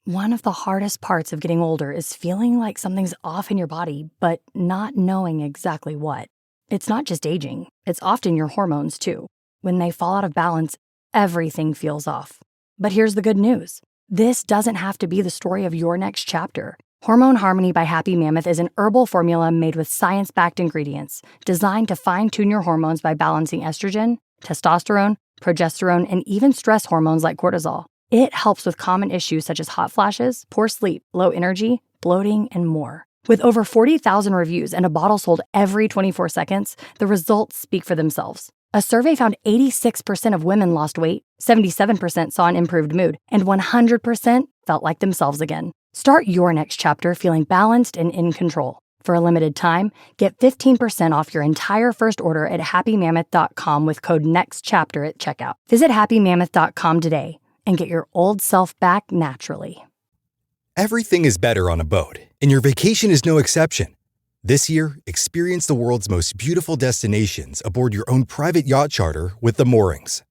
One of the hardest parts of getting older is feeling like something's off in your body, but not knowing exactly what. It's not just aging, it's often your hormones too. When they fall out of balance, everything feels off. But here's the good news. This doesn't have to be the story of your next chapter. Hormone Harmony by Happy Mammoth is an herbal formula made with science-backed ingredients designed to fine-tune your hormones by balancing estrogen, testosterone, progesterone, and even stress hormones like cortisol. It helps with common issues such as hot flashes, poor sleep, low energy, bloating, and more. With over 40,000 reviews and a bottle sold every 24 seconds, the results speak for themselves. A survey found 86% of women lost weight, 77% saw an improved mood, and 100% felt like themselves again. Start your next chapter feeling balanced and in control. For a limited time, get 15% off your entire first order at happymammoth.com with code NEXTCHAPTER at checkout. Visit happymammoth.com today and get your old self back naturally. Everything is better on a boat, and your vacation is no exception. This year, experience the world's most beautiful destinations aboard your own private yacht charter with the Moorings.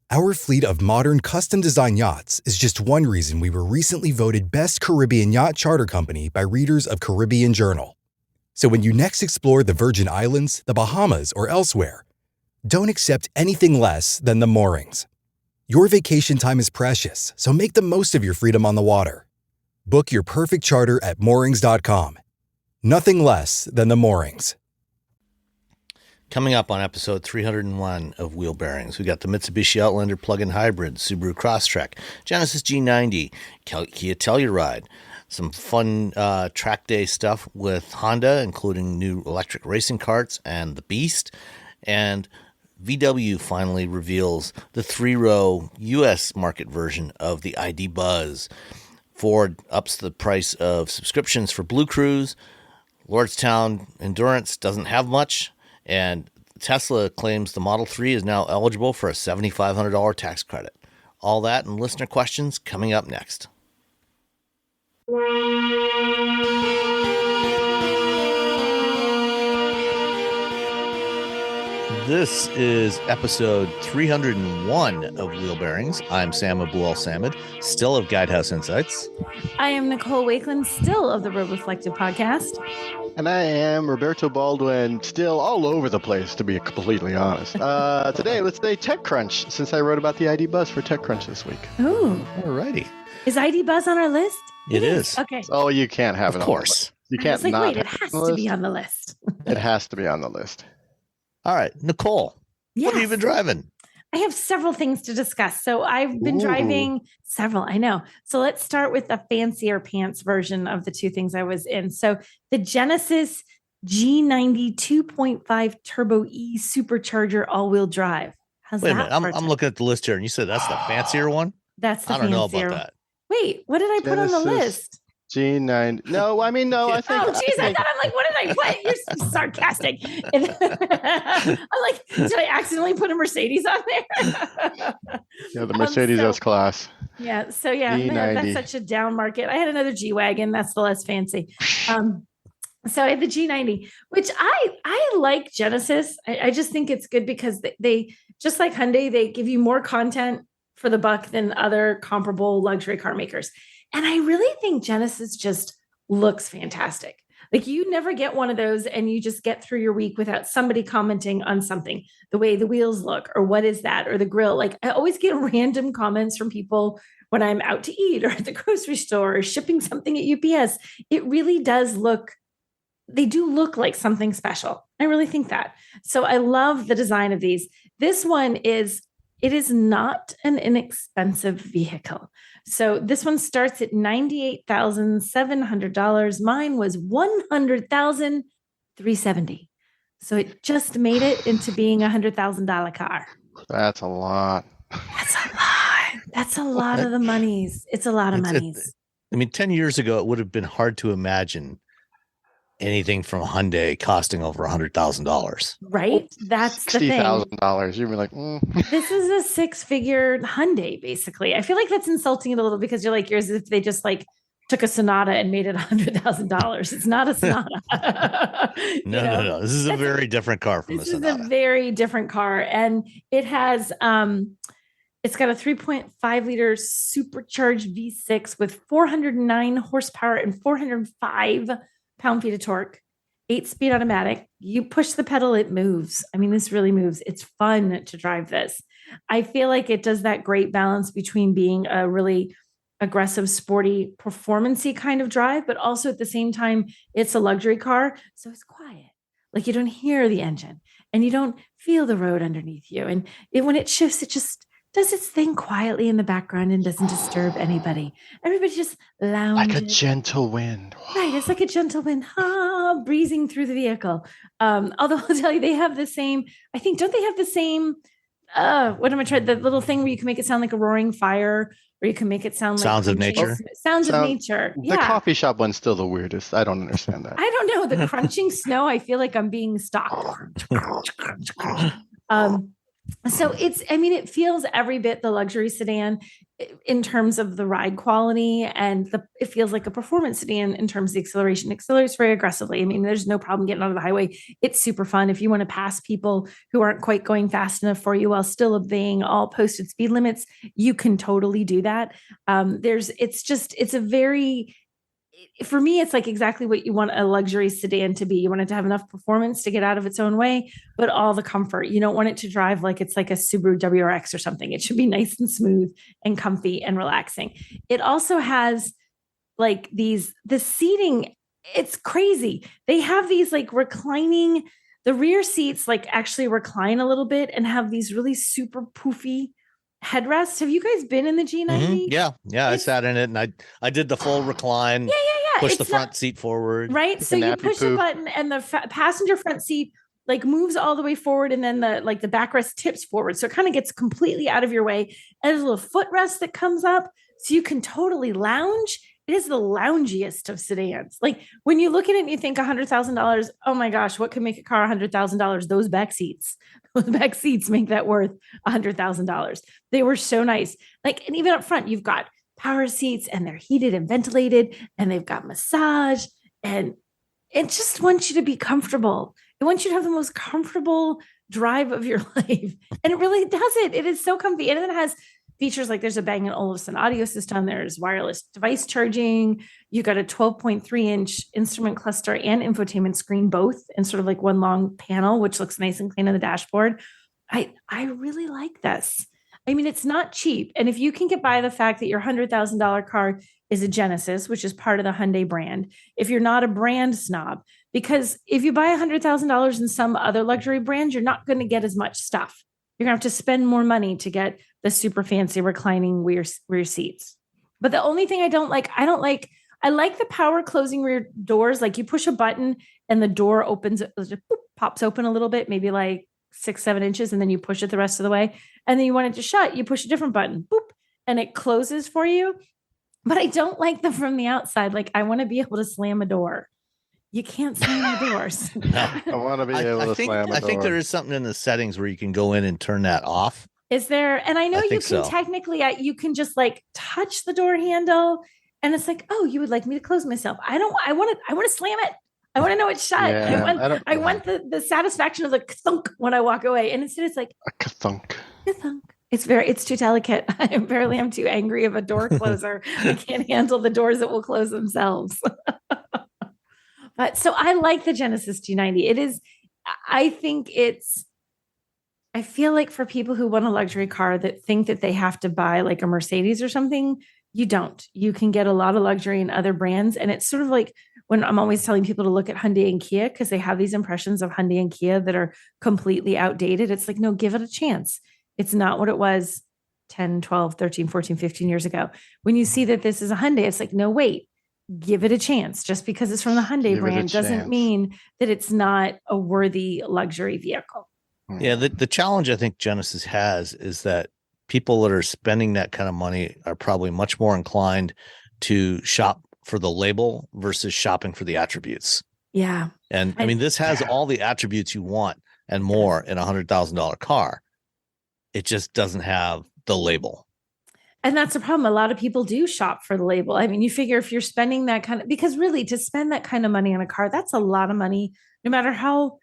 Our fleet of modern, custom-designed yachts is just one reason we were recently voted Best Caribbean Yacht Charter Company by readers of Caribbean Journal. So when you next explore the Virgin Islands, the Bahamas, or elsewhere, don't accept anything less than the Moorings. Your vacation time is precious, so make the most of your freedom on the water. Book your perfect charter at moorings.com. Nothing less than the Moorings. Coming up on episode 301 of Wheel Bearings, we got the Mitsubishi Outlander plug-in hybrid, Subaru Crosstrek, Genesis G90, Kia Telluride, some fun track day stuff with Honda, including new electric racing karts and the Beast, and VW finally reveals the 3-row U.S. market version of the ID Buzz. Ford ups the price of subscriptions for Blue Cruise. Lordstown Endurance doesn't have much. And Tesla claims the Model 3 is now eligible for a $7,500 tax credit. All that and listener questions coming up next. This is episode 301 of Wheel Bearings. I'm Sam Abu-Al-Samad, still of Guidehouse Insights. I am Nicole Wakeland, still of the Road Reflective podcast. And I am Roberto Baldwin, still all over the place, to be completely honest. Today, let's say TechCrunch, since I wrote about the ID Buzz for TechCrunch this week. Ooh. Alrighty. Is ID Buzz on our list? It is. Okay. Oh, you can't have it of course. You can't like, not wait, it has to be on the list. It has to be on the list. All right, Nicole, What have you been driving? I have several things to discuss. So I've been driving several, I know. So let's start with the fancier pants version of the two things I was in. So the Genesis G90 2.5 Turbo E Supercharger all-wheel drive. How's Wait a that? minute, I'm looking at the list here, and you said that's the fancier one? That's the I don't fancier. know about that. Wait, what did I put on the list? G90. No, I mean, no, I think. Oh, geez, I thought I'm like, what did I put? You're so sarcastic. I'm like, did I accidentally put a Mercedes on there? Yeah, the Mercedes S-Class. Yeah, so yeah, man, that's such a down market. I had another G-Wagon. That's the less fancy. So I had the G90, which I like Genesis. I just think it's good because they just like Hyundai, they give you more content for the buck than other comparable luxury car makers. And I really think Genesis just looks fantastic. Like you never get one of those and you just get through your week without somebody commenting on something, the way the wheels look or what is that or the grill. Like I always get random comments from people when I'm out to eat or at the grocery store or shipping something at UPS. It really does look, they do look like something special. I really think that. So I love the design of these. This one is, it is not an inexpensive vehicle. So this one starts at $98,700. Mine was $100,370. So it just made it into being $100,000 car. That's a lot. That's a lot. That's a lot of the monies. It's a lot of monies. I mean, 10 years ago, it would have been hard to imagine anything from Hyundai costing over $100,000. Right? That's the thing. $60,000. You'd be like, This is a six-figure Hyundai, basically. I feel like that's insulting it a little because you're like, yours if they just like took a Sonata and made it $100,000. It's not a Sonata. No. This is a very different car from a Sonata. This is a very different car. And it has It's got a 3.5 liter supercharged V6 with 409 horsepower and 405 pound-feet of torque. 8-speed automatic. You push the pedal, it moves. I mean, this really moves. It's fun to drive this. I feel like it does that great balance between being a really aggressive, sporty, performance-y kind of drive, but also at the same time, it's a luxury car. So it's quiet. Like you don't hear the engine and you don't feel the road underneath you. And when it shifts, it just does its thing quietly in the background and doesn't disturb anybody. Everybody just lounges. Like a gentle wind. Right. It's like a gentle wind breezing through the vehicle. Although I'll tell you, they have the same, I think, don't they have the same, what am I trying? The little thing where you can make it sound like a roaring fire, or you can make it sound like Sounds of nature. Sounds of nature. The coffee shop one's still the weirdest. I don't understand that. I don't know. The crunching snow, I feel like I'm being stalked. So it feels every bit the luxury sedan in terms of the ride quality, and it feels like a performance sedan in terms of the acceleration. It accelerates very aggressively. I mean, there's no problem getting out of the highway. It's super fun. If you want to pass people who aren't quite going fast enough for you while still obeying all posted speed limits, you can totally do that. For me, it's like exactly what you want a luxury sedan to be. You want it to have enough performance to get out of its own way, but all the comfort. You don't want it to drive like it's like a Subaru WRX or something. It should be nice and smooth and comfy and relaxing. It also has like the seating. It's crazy. They have these like reclining, the rear seats like actually recline a little bit and have these really super poofy headrests. Have you guys been in the G90? Mm-hmm. Yeah. I sat in it and I did the full recline. Yeah. Push the front seat forward. Right. So you push a button and the passenger front seat like moves all the way forward, and then the backrest tips forward. So it kind of gets completely out of your way. And there's a little footrest that comes up so you can totally lounge. It is the loungiest of sedans. Like when you look at it and you think $100,000, oh my gosh, what could make a car $100,000? Those back seats. Those back seats make that worth $100,000. They were so nice. Like, and even up front, you've got power seats and they're heated and ventilated and they've got massage, and it just wants you to be comfortable. It wants you to have the most comfortable drive of your life. And it really does it. It is so comfy. And then it has features like there's a Bang & Olufsen audio system. There's wireless device charging. You got a 12.3-inch instrument cluster and infotainment screen, both in sort of like one long panel, which looks nice and clean on the dashboard. I really like this. I mean, it's not cheap. And if you can get by the fact that your $100,000 car is a Genesis, which is part of the Hyundai brand, if you're not a brand snob, because if you buy $100,000 in some other luxury brand, you're not going to get as much stuff. You're going to have to spend more money to get the super fancy reclining rear seats. But the only thing I like the power closing rear doors. Like you push a button and the door opens, pops open a little bit, maybe like 6-7 inches, and then you push it the rest of the way. And then you want it to shut, you push a different button, boop, and it closes for you. But I don't like them from the outside. Like I want to be able to slam a door. You can't slam the doors. I want to be able to slam a door. I think there is something in the settings where you can go in and turn that off. Is there? And I know you can technically, you can just like touch the door handle and it's like, oh, you would like me to close myself. I want to slam it. I want to know it's shut. Yeah, I want the satisfaction of the thunk when I walk away. And instead it's like a thunk. It's too delicate. I'm too angry of a door closer. I can't handle the doors that will close themselves. But so I like the Genesis G90. I feel like for people who want a luxury car that think that they have to buy like a Mercedes or something, you don't. You can get a lot of luxury in other brands. And it's sort of like when I'm always telling people to look at Hyundai and Kia, because they have these impressions of Hyundai and Kia that are completely outdated. It's like, no, give it a chance. It's not what it was 10, 12, 13, 14, 15 years ago. When you see that this is a Hyundai, it's like, no, wait. Give it a chance. Just because it's from the Hyundai brand doesn't mean that it's not a worthy luxury vehicle. Yeah, the challenge I think Genesis has is that people that are spending that kind of money are probably much more inclined to shop for the label versus shopping for the attributes. Yeah. And I mean, this has all the attributes you want and more in a $100,000 car. It just doesn't have the label. And that's the problem. A lot of people do shop for the label. I mean, you figure if you're spending that kind of, because really to spend that kind of money on a car, that's a lot of money. No matter how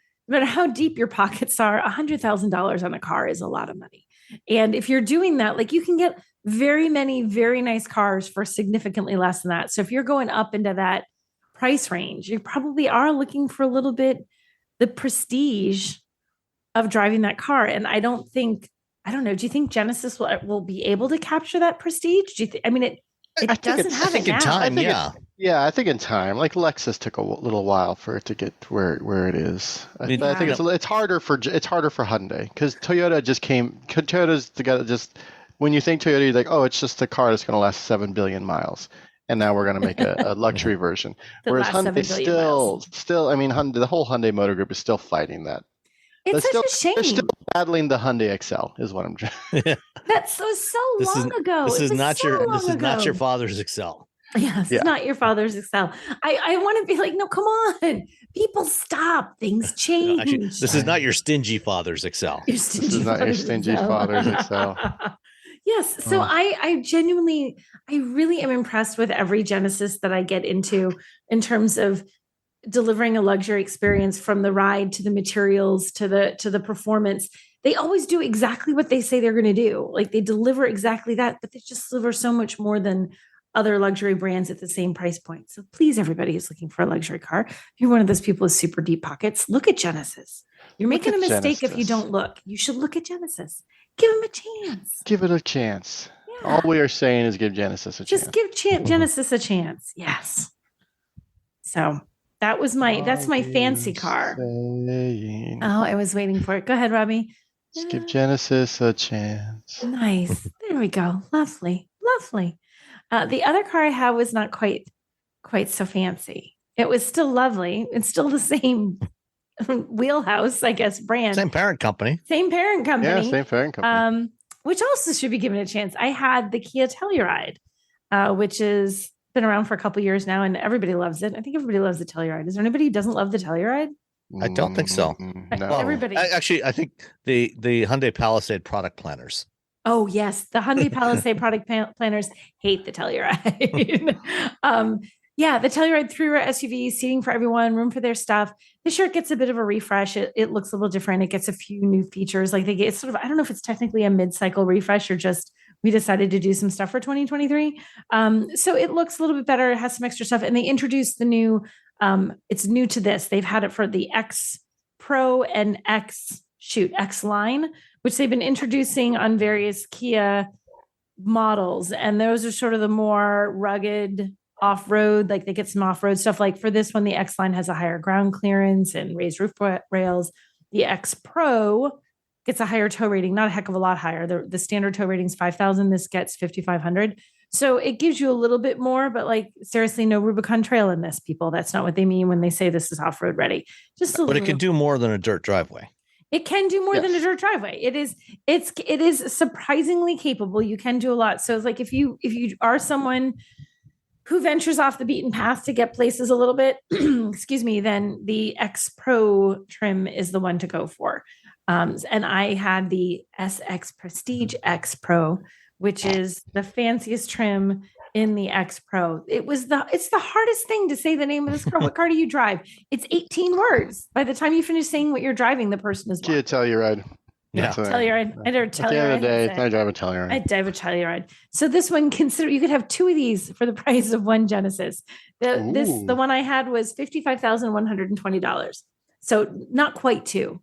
deep your pockets are, $100,000 on a car is a lot of money. And if you're doing that, like you can get very many, very nice cars for significantly less than that. So if you're going up into that price range, you probably are looking for a little bit the prestige of driving that car. And I don't know. Do you think Genesis will be able to capture that prestige? Do you think? I mean, it doesn't have it now. Time, I think in time, like Lexus took a little while for it to get where it is. I think it's harder for Hyundai because Toyota's together. Just when you think Toyota, you're like, oh, it's just a car that's going to last 7 billion miles, and now we're going to make a luxury version. Whereas Hyundai still, I mean, the whole Hyundai Motor Group is still fighting that. It's such a shame. They're still battling the Hyundai Excel, is what I'm trying. That's so long ago. This is not your father's Excel. Yes, it's not your father's Excel. I want to be like, no, come on, people, stop. Things change. No, actually, this is not your stingy father's Excel. This is not your stingy father's Excel. Yes. So I genuinely, I really am impressed with every Genesis that I get into in terms of delivering a luxury experience, from the ride to the materials to the performance. They always do exactly what they say they're going to do. Like they deliver exactly that, but they just deliver so much more than other luxury brands at the same price point. So please, everybody who's looking for a luxury car, if you're one of those people with super deep pockets, look at Genesis. You're making a mistake if you don't look. You should look at Genesis. Give them a chance. Give it a chance. Yeah. All we are saying is give Genesis a chance. Just give Genesis a chance. Yes. So that's my fancy car. Oh, I was waiting for it. Go ahead, Robbie. Just give Genesis a chance. Nice. There we go. Lovely. The other car I had was not quite so fancy. It was still lovely. It's still the same wheelhouse, I guess, brand. Same parent company. Yeah, same parent company. Which also should be given a chance. I had the Kia Telluride, which is been around for a couple years now, and everybody loves it. I think everybody loves the Telluride. Is there anybody who doesn't love the Telluride? I don't think so. No. Well, everybody. Actually, I think the Hyundai Palisade product planners. Oh yes, the Hyundai Palisade product planners hate the Telluride. Yeah, the Telluride 3-row SUV, seating for everyone, room for their stuff. This year it gets a bit of a refresh. It looks a little different. It gets a few new features. Like it's sort of, I don't know if it's technically a mid-cycle refresh or just we decided to do some stuff for 2023. So it looks a little bit better. It has some extra stuff. And they introduced the new, it's new to this. They've had it for the X Pro and X line, which they've been introducing on various Kia models. And those are sort of the more rugged off-road, like they get some off-road stuff. Like for this one, the X line has a higher ground clearance and raised roof rails. The X Pro gets a higher tow rating, not a heck of a lot higher. The standard tow rating is 5,000. This gets 5,500. So it gives you a little bit more, but like seriously, no Rubicon Trail in this, people. That's not what they mean when they say this is off-road ready. But it can do more than a dirt driveway. It can do more than a dirt driveway. It is surprisingly capable. You can do a lot. So it's like if you are someone who ventures off the beaten path to get places a little bit, excuse me, then the X Pro trim is the one to go for. And I had the SX Prestige X Pro, which is the fanciest trim in the X Pro. It's the hardest thing to say the name of this car. What car do you drive? It's 18 words. By the time you finish saying what you're driving, the person is Kia Telluride. Yeah, Telluride. I drive a Telluride. At the end of the day, I drive a Telluride. I drive a Telluride. So this one, you could have two of these for the price of one Genesis. The one I had was $55,120. So not quite two.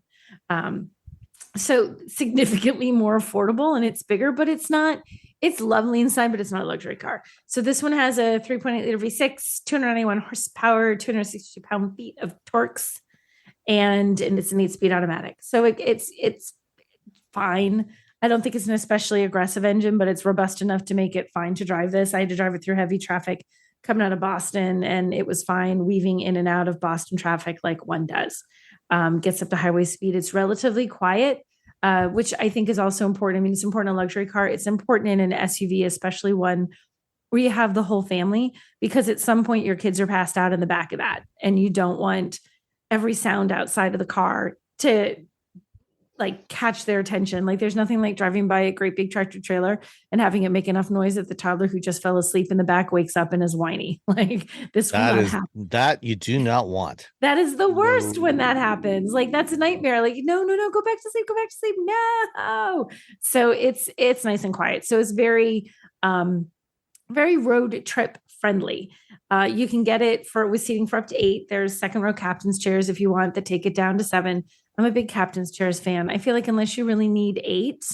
So significantly more affordable, and it's bigger, but it's lovely inside, but it's not a luxury car. So this one has a 3.8 liter V6, 291 horsepower, 262 pound-feet of torques, and it's an 8-speed automatic. So it's fine. I don't think it's an especially aggressive engine, but it's robust enough to make it fine to drive this. I had to drive it through heavy traffic coming out of Boston, and it was fine weaving in and out of Boston traffic like one does. Gets up to highway speed. It's relatively quiet, which I think is also important. I mean, it's important in a luxury car. It's important in an SUV, especially one where you have the whole family, because at some point your kids are passed out in the back of that, and you don't want every sound outside of the car to like catch their attention. Like there's nothing like driving by a great big tractor trailer and having it make enough noise that the toddler who just fell asleep in the back wakes up and is whiny. Like this will not happen. That you do not want. That is the worst when that happens. Like that's a nightmare. Like, no, go back to sleep, No. So it's nice and quiet. So it's very, very road trip friendly. You can get it with seating for up to 8. There's second row captain's chairs if you want that take it down to 7. I'm a big captain's chairs fan. I feel like unless you really need 8,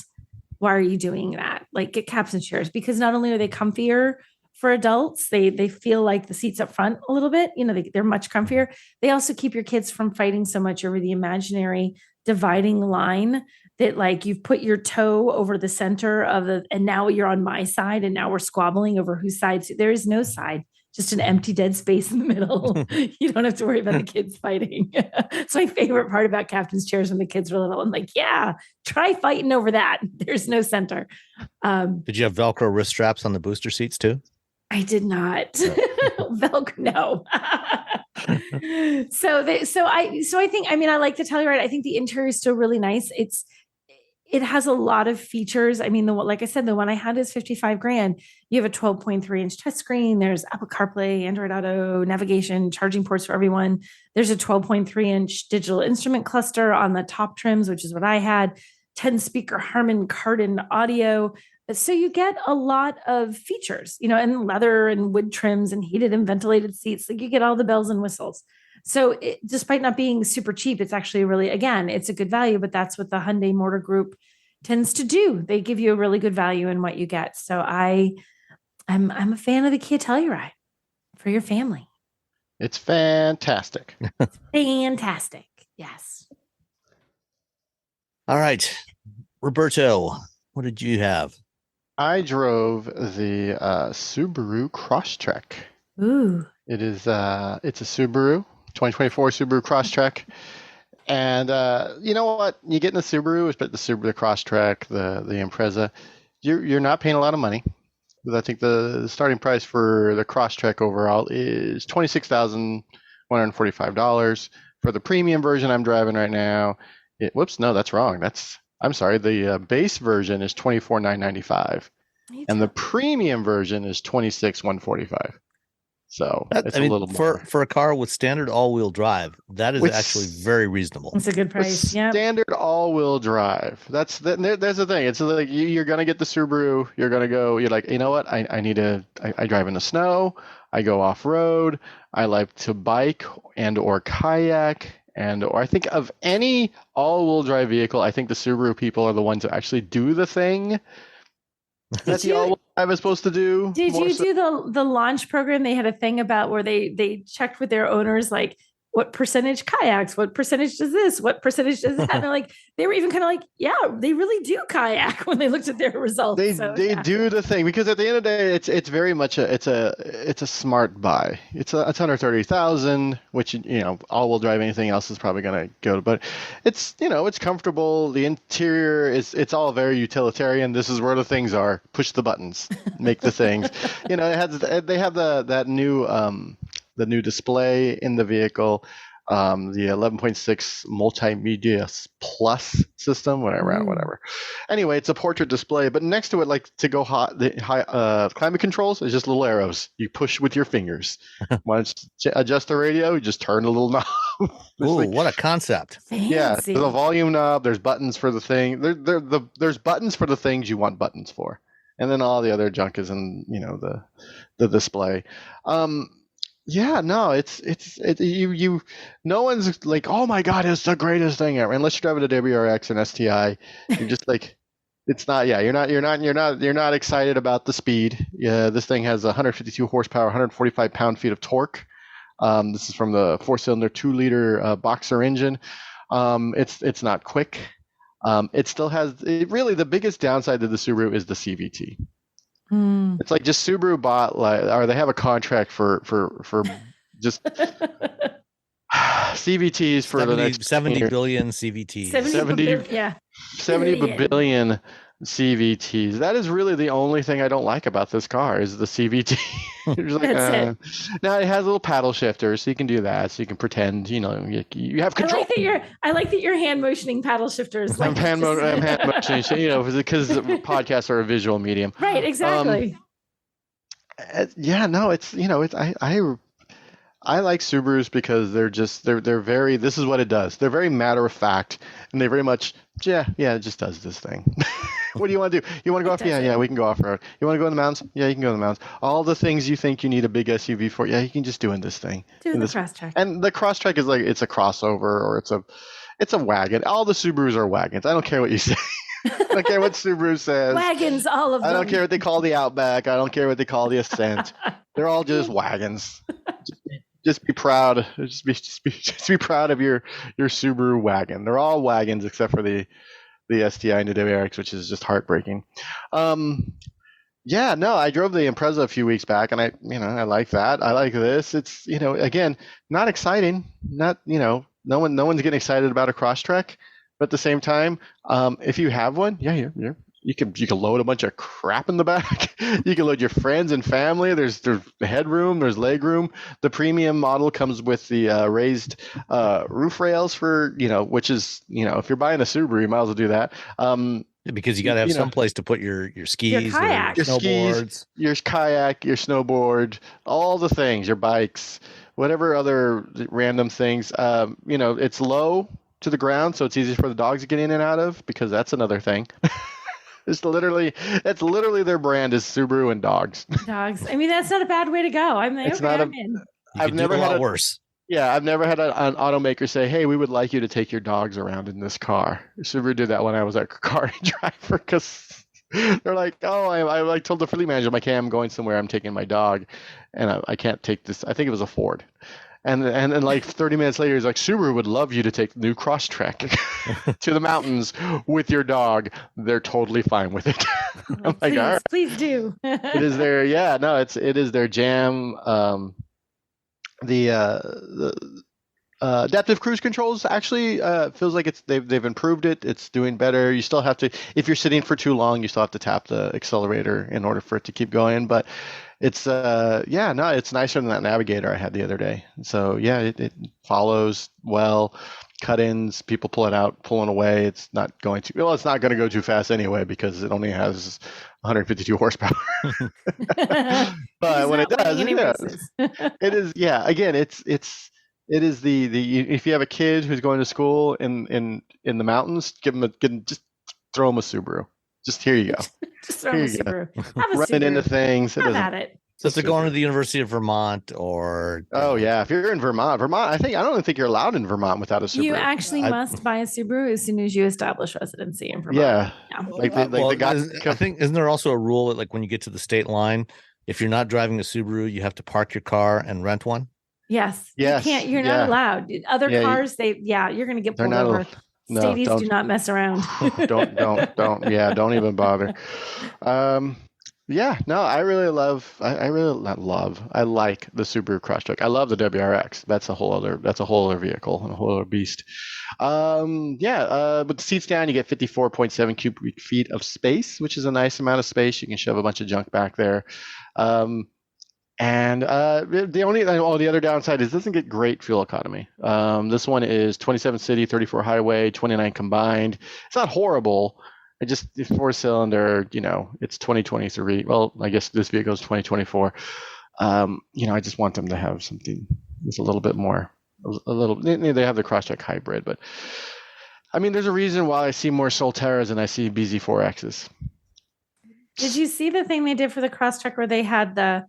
why are you doing that? Like get captain's chairs, because not only are they comfier for adults, they feel like the seats up front a little bit, they're much comfier. They also keep your kids from fighting so much over the imaginary dividing line that like you've put your toe over the center and now you're on my side and now we're squabbling over whose side. There is no side. Just an empty dead space in the middle. You don't have to worry about the kids fighting. It's my favorite part about captain's chairs when the kids were little. I'm like, yeah, try fighting over that. There's no center. Did you have Velcro wrist straps on the booster seats too? I did not. Velcro, no. So I think, I like the Telluride. I think the interior is still really nice. It has a lot of features. I mean, like I said, the one I had is $55,000. You have a 12.3-inch touchscreen. There's Apple CarPlay, Android Auto, navigation, charging ports for everyone. There's a 12.3-inch digital instrument cluster on the top trims, which is what I had. 10-speaker Harman Kardon audio. So you get a lot of features, and leather and wood trims and heated and ventilated seats. Like you get all the bells and whistles. So despite not being super cheap, it's actually really, again, it's a good value, but that's what the Hyundai Motor Group tends to do. They give you a really good value in what you get. So I'm a fan of the Kia Telluride for your family. It's fantastic. Fantastic. Yes. All right. Roberto, what did you have? I drove the Subaru Crosstrek. Ooh. It's a Subaru. 2024 Subaru Crosstrek, and you know what? You get in the Subaru, but the Crosstrek, the Impreza, you're not paying a lot of money. I think the starting price for the Crosstrek overall is $26,145. For the premium version I'm driving right now, no, that's wrong. I'm sorry. The base version is $24,995, and the premium version is $26,145. So it's a little more. For a car with standard all-wheel drive, that is actually very reasonable. It's a good price. Yeah. Standard all-wheel drive. There's the thing. It's like you're gonna get the Subaru. You're gonna go. You're like, you know what? I drive in the snow. I go off road. I like to bike or kayak. Or I think of any all-wheel drive vehicle, I think the Subaru people are the ones that actually do the thing that the all-wheel drive is supposed to do. Did you do the launch program? They had a thing about where they checked with their owners, like what percentage kayaks, what percentage does this, what percentage does that? And they're like, they were even kind of like, yeah, they really do kayak when they looked at their results. They do the thing, because at the end of the day, it's very much it's a smart buy. It's under 30,000, which all-wheel drive, anything else is probably going to go. But it's it's comfortable. The interior it's all very utilitarian. This is where the things are. Push the buttons, make the things. They have that new. The new display in the vehicle, the 11.6 multimedia plus system, whatever. Anyway, it's a portrait display, but next to it, like to go the climate controls, is just little arrows. You push with your fingers. Want to adjust the radio? You just turn a little knob. Ooh, what a concept! Fancy. Yeah, there's a volume knob. There's buttons for the thing. There's buttons for the things you want buttons for, and then all the other junk is in the display. Yeah, no, it's no one's like, oh my God, it's the greatest thing ever. Unless you're driving a WRX and STI, you're just like, it's not. Yeah, you're not excited about the speed. Yeah, this thing has 152 horsepower, 145 pound-feet of torque. This is from the 4-cylinder 2-liter Boxer engine. It's not quick. It still has really the biggest downside to the Subaru is the CVT. It's like just Subaru bought or they have a contract for just CVTs for the next 70 billion CVTs. 70 billion CVTs. That is really the only thing I don't like about this car is the CVT. Like, now it has a little paddle shifter, so you can do that. So you can pretend, you have control. I like that you're hand motioning paddle shifters. I'm hand motioning, because podcasts are a visual medium. Right, exactly. I like Subarus because they're very, this is what it does. They're very matter of fact, and they very much, it just does this thing. What do you want to do? You want to go off? Yeah, we can go off road. You want to go in the mountains? Yeah, you can go in the mountains. All the things you think you need a big SUV for, you can just do in this thing. Do the Crosstrek. And the Crosstrek is like, it's a crossover or it's a wagon. All the Subarus are wagons. I don't care what you say. I don't care what Subaru says. Wagons, all of them. I don't care what they call the Outback. I don't care what they call the Ascent. They're all just wagons. Just be proud. Just be proud of your Subaru wagon. They're all wagons except for the STI and the WRX, which is just heartbreaking. I drove the Impreza a few weeks back, and I like that. I like this. It's again, not exciting. Not no one's getting excited about a Crosstrek, but at the same time, if you have one, you can load a bunch of crap in the back. You can load your friends and family. There's headroom, there's leg room. The premium model comes with the raised roof rails for which is if you're buying a Subaru, you might as well do that. Because you got to have some place to put your skis, your kayak, your snowboards, your kayak, your snowboard, all the things, your bikes, whatever other random things. It's low to the ground, so it's easy for the dogs to get in and out of, because that's another thing. That's literally their brand is Subaru and dogs. Dogs. I mean, that's not a bad way to go. I'm in. I've never had a worse. Yeah, I've never had an automaker say, "Hey, we would like you to take your dogs around in this car." Subaru did that when I was a car driver, because they're like, "Oh, I told the fleet manager, I'm like, hey, I'm going somewhere. I'm taking my dog, and I can't take this." I think it was a Ford. And like 30 minutes later, he's like, "Subaru would love you to take the new Crosstrek to the mountains with your dog. They're totally fine with it." I'm like, all right. Please do. It is their it is their jam. The adaptive cruise controls actually feels like they've improved it. It's doing better. You still have to, if you're sitting for too long, you still have to tap the accelerator in order for it to keep going. But it's it's nicer than that Navigator I had the other day. So it follows well. Cut-ins, people pull it out, pulling away. It's not going to go too fast anyway, because it only has 152 horsepower. But when it does, it is. Yeah, again, it is the if you have a kid who's going to school in the mountains, just throw them a Subaru. Just here you go. Just throw them a Subaru. Have a Running Subaru. into things. Have at it. So if they're going to the University of Vermont or... Oh, yeah. If you're in Vermont, I don't think you're allowed in Vermont without a Subaru. You actually must buy a Subaru as soon as you establish residency in Vermont. Yeah. I think, isn't there also a rule that, like, when you get to the state line, if you're not driving a Subaru, you have to park your car and rent one? Yes. You're not allowed. Other cars, you're going to get pulled over. Stadies do not mess around. Don't. Don't even bother. I really love. I like the Subaru Crosstrek. I love the WRX. That's a whole other vehicle and a whole other beast. With the seats down, you get 54.7 cubic feet of space, which is a nice amount of space. You can shove a bunch of junk back there. The other downside is it doesn't get great fuel economy. This one is 27 city, 34 highway, 29 combined. It's not horrible. It's 4-cylinder, it's 2023. Well, I guess this vehicle is 2024. I just want them to have something that's a little bit more, they have the Crosstrek hybrid, but I mean, there's a reason why I see more Solterras than I see BZ4Xs. Did you see the thing they did for the Crosstrek where they had the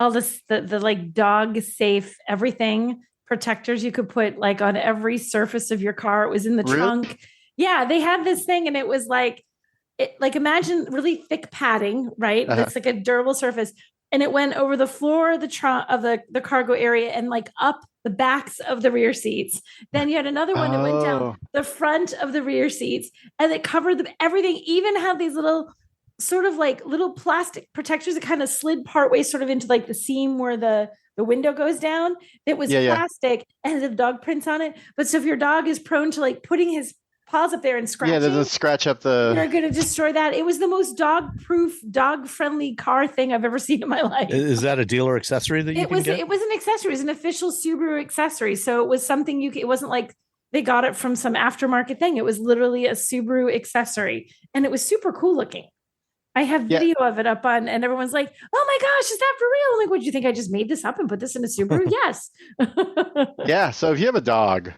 like dog safe everything protectors you could put like on every surface of your car? It was in the trunk. Yeah, they had this thing, and it was like imagine really thick padding, right? It's like a durable surface, and it went over the floor of the trunk of the cargo area and like up the backs of the rear seats. Then you had another one that went down the front of the rear seats, and it covered everything. Even had these little sort of like little plastic protectors that kind of slid partway sort of into like the seam where the window goes down. It was plastic and had the dog prints on it. But so if your dog is prone to like putting his paws up there and scratching. Yeah, doesn't scratch up the. They're going to destroy that. It was the most dog-proof, dog-friendly car thing I've ever seen in my life. Is that a dealer accessory that you can get? It was an accessory. It was an official Subaru accessory. So it was something it wasn't like they got it from some aftermarket thing. It was literally a Subaru accessory, and it was super cool looking. I have video of it up on, and everyone's like, "Oh my gosh, is that for real?" I'm like, "What do you think? I just made this up and put this in a Subaru?" Yes. Yeah. So if you have a dog,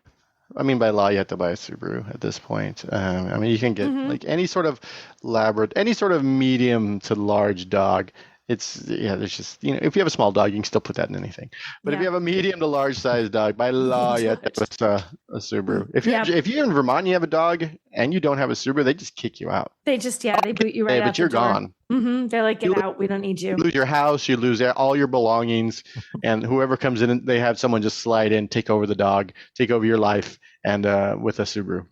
I mean, by law, you have to buy a Subaru at this point. I mean, you can get like any sort of any sort of medium to large dog. There's just, if you have a small dog, you can still put that in anything. But if you have a medium to large size dog, by law, you have to put a Subaru. If you're in Vermont and you have a dog and you don't have a Subaru, they just kick you out. They just, they boot you right out. But you're gone. They're like, get out. We don't need you. You lose your house. You lose all your belongings. And whoever comes in, they have someone just slide in, take over the dog, take over your life, and with a Subaru.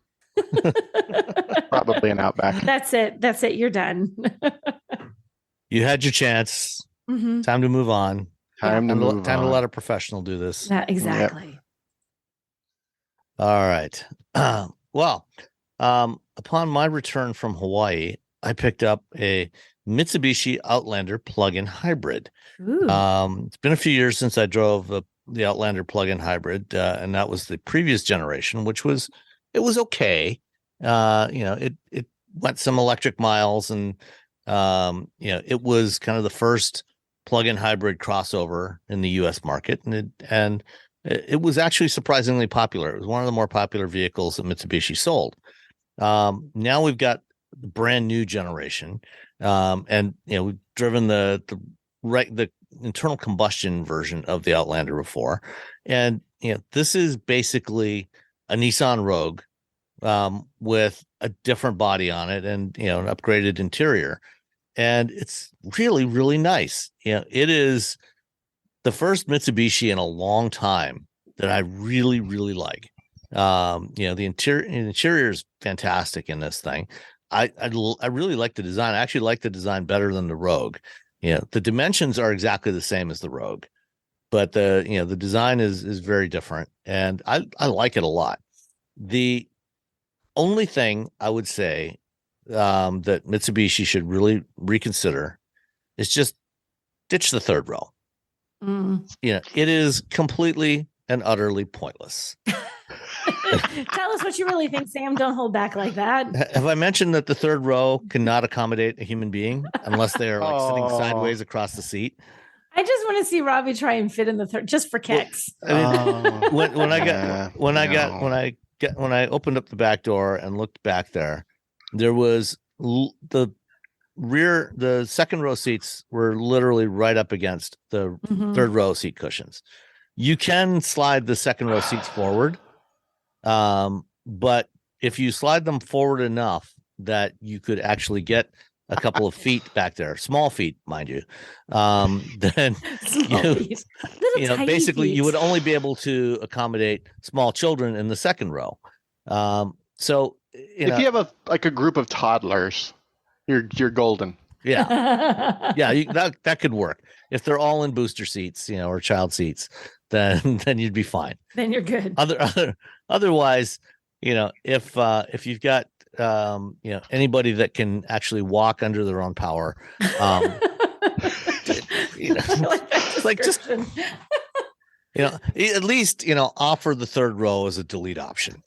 Probably an Outback. That's it. You're done. You had your chance. Time to move on. Time to let a professional do this. Yeah, exactly. Yep. All right. Well, upon my return from Hawaii, I picked up a Mitsubishi Outlander plug-in hybrid. It's been a few years since I drove the Outlander plug-in hybrid, and that was the previous generation, which was okay. It went some electric miles, and it was kind of the first plug-in hybrid crossover in the U.S. market, and it was actually surprisingly popular. It was one of the more popular vehicles that Mitsubishi sold. Now we've got the brand new generation, and we've driven the internal combustion version of the Outlander before, and this is basically a Nissan Rogue with a different body on it and an upgraded interior, and it's really, really nice. It is the first Mitsubishi in a long time that I really, really like. The interior is fantastic in this thing. I really like the design. I actually like the design better than the Rogue. The dimensions are exactly the same as the Rogue, but the design is very different, and I like it a lot. The only thing I would say that Mitsubishi should really reconsider is just ditch the third row. It is completely and utterly pointless. Tell us what you really think, Sam. Don't hold back like that. Have I mentioned that the third row cannot accommodate a human being unless they are sitting sideways across the seat? I just want to see Robbie try and fit in the third, just for kicks. When I opened up the back door and looked back there was the second row seats were literally right up against the third row seat cushions. You can slide the second row seats forward, but if you slide them forward enough that you could actually get a couple of feet back there, small feet, mind you, then basically feet. You would only be able to accommodate small children in the second row. So if you have a group of toddlers, you're golden. Yeah, that could work. If they're all in booster seats, or child seats, then you'd be fine. Then you're good. Otherwise, if you've got anybody that can actually walk under their own power, at least offer the third row as a delete option.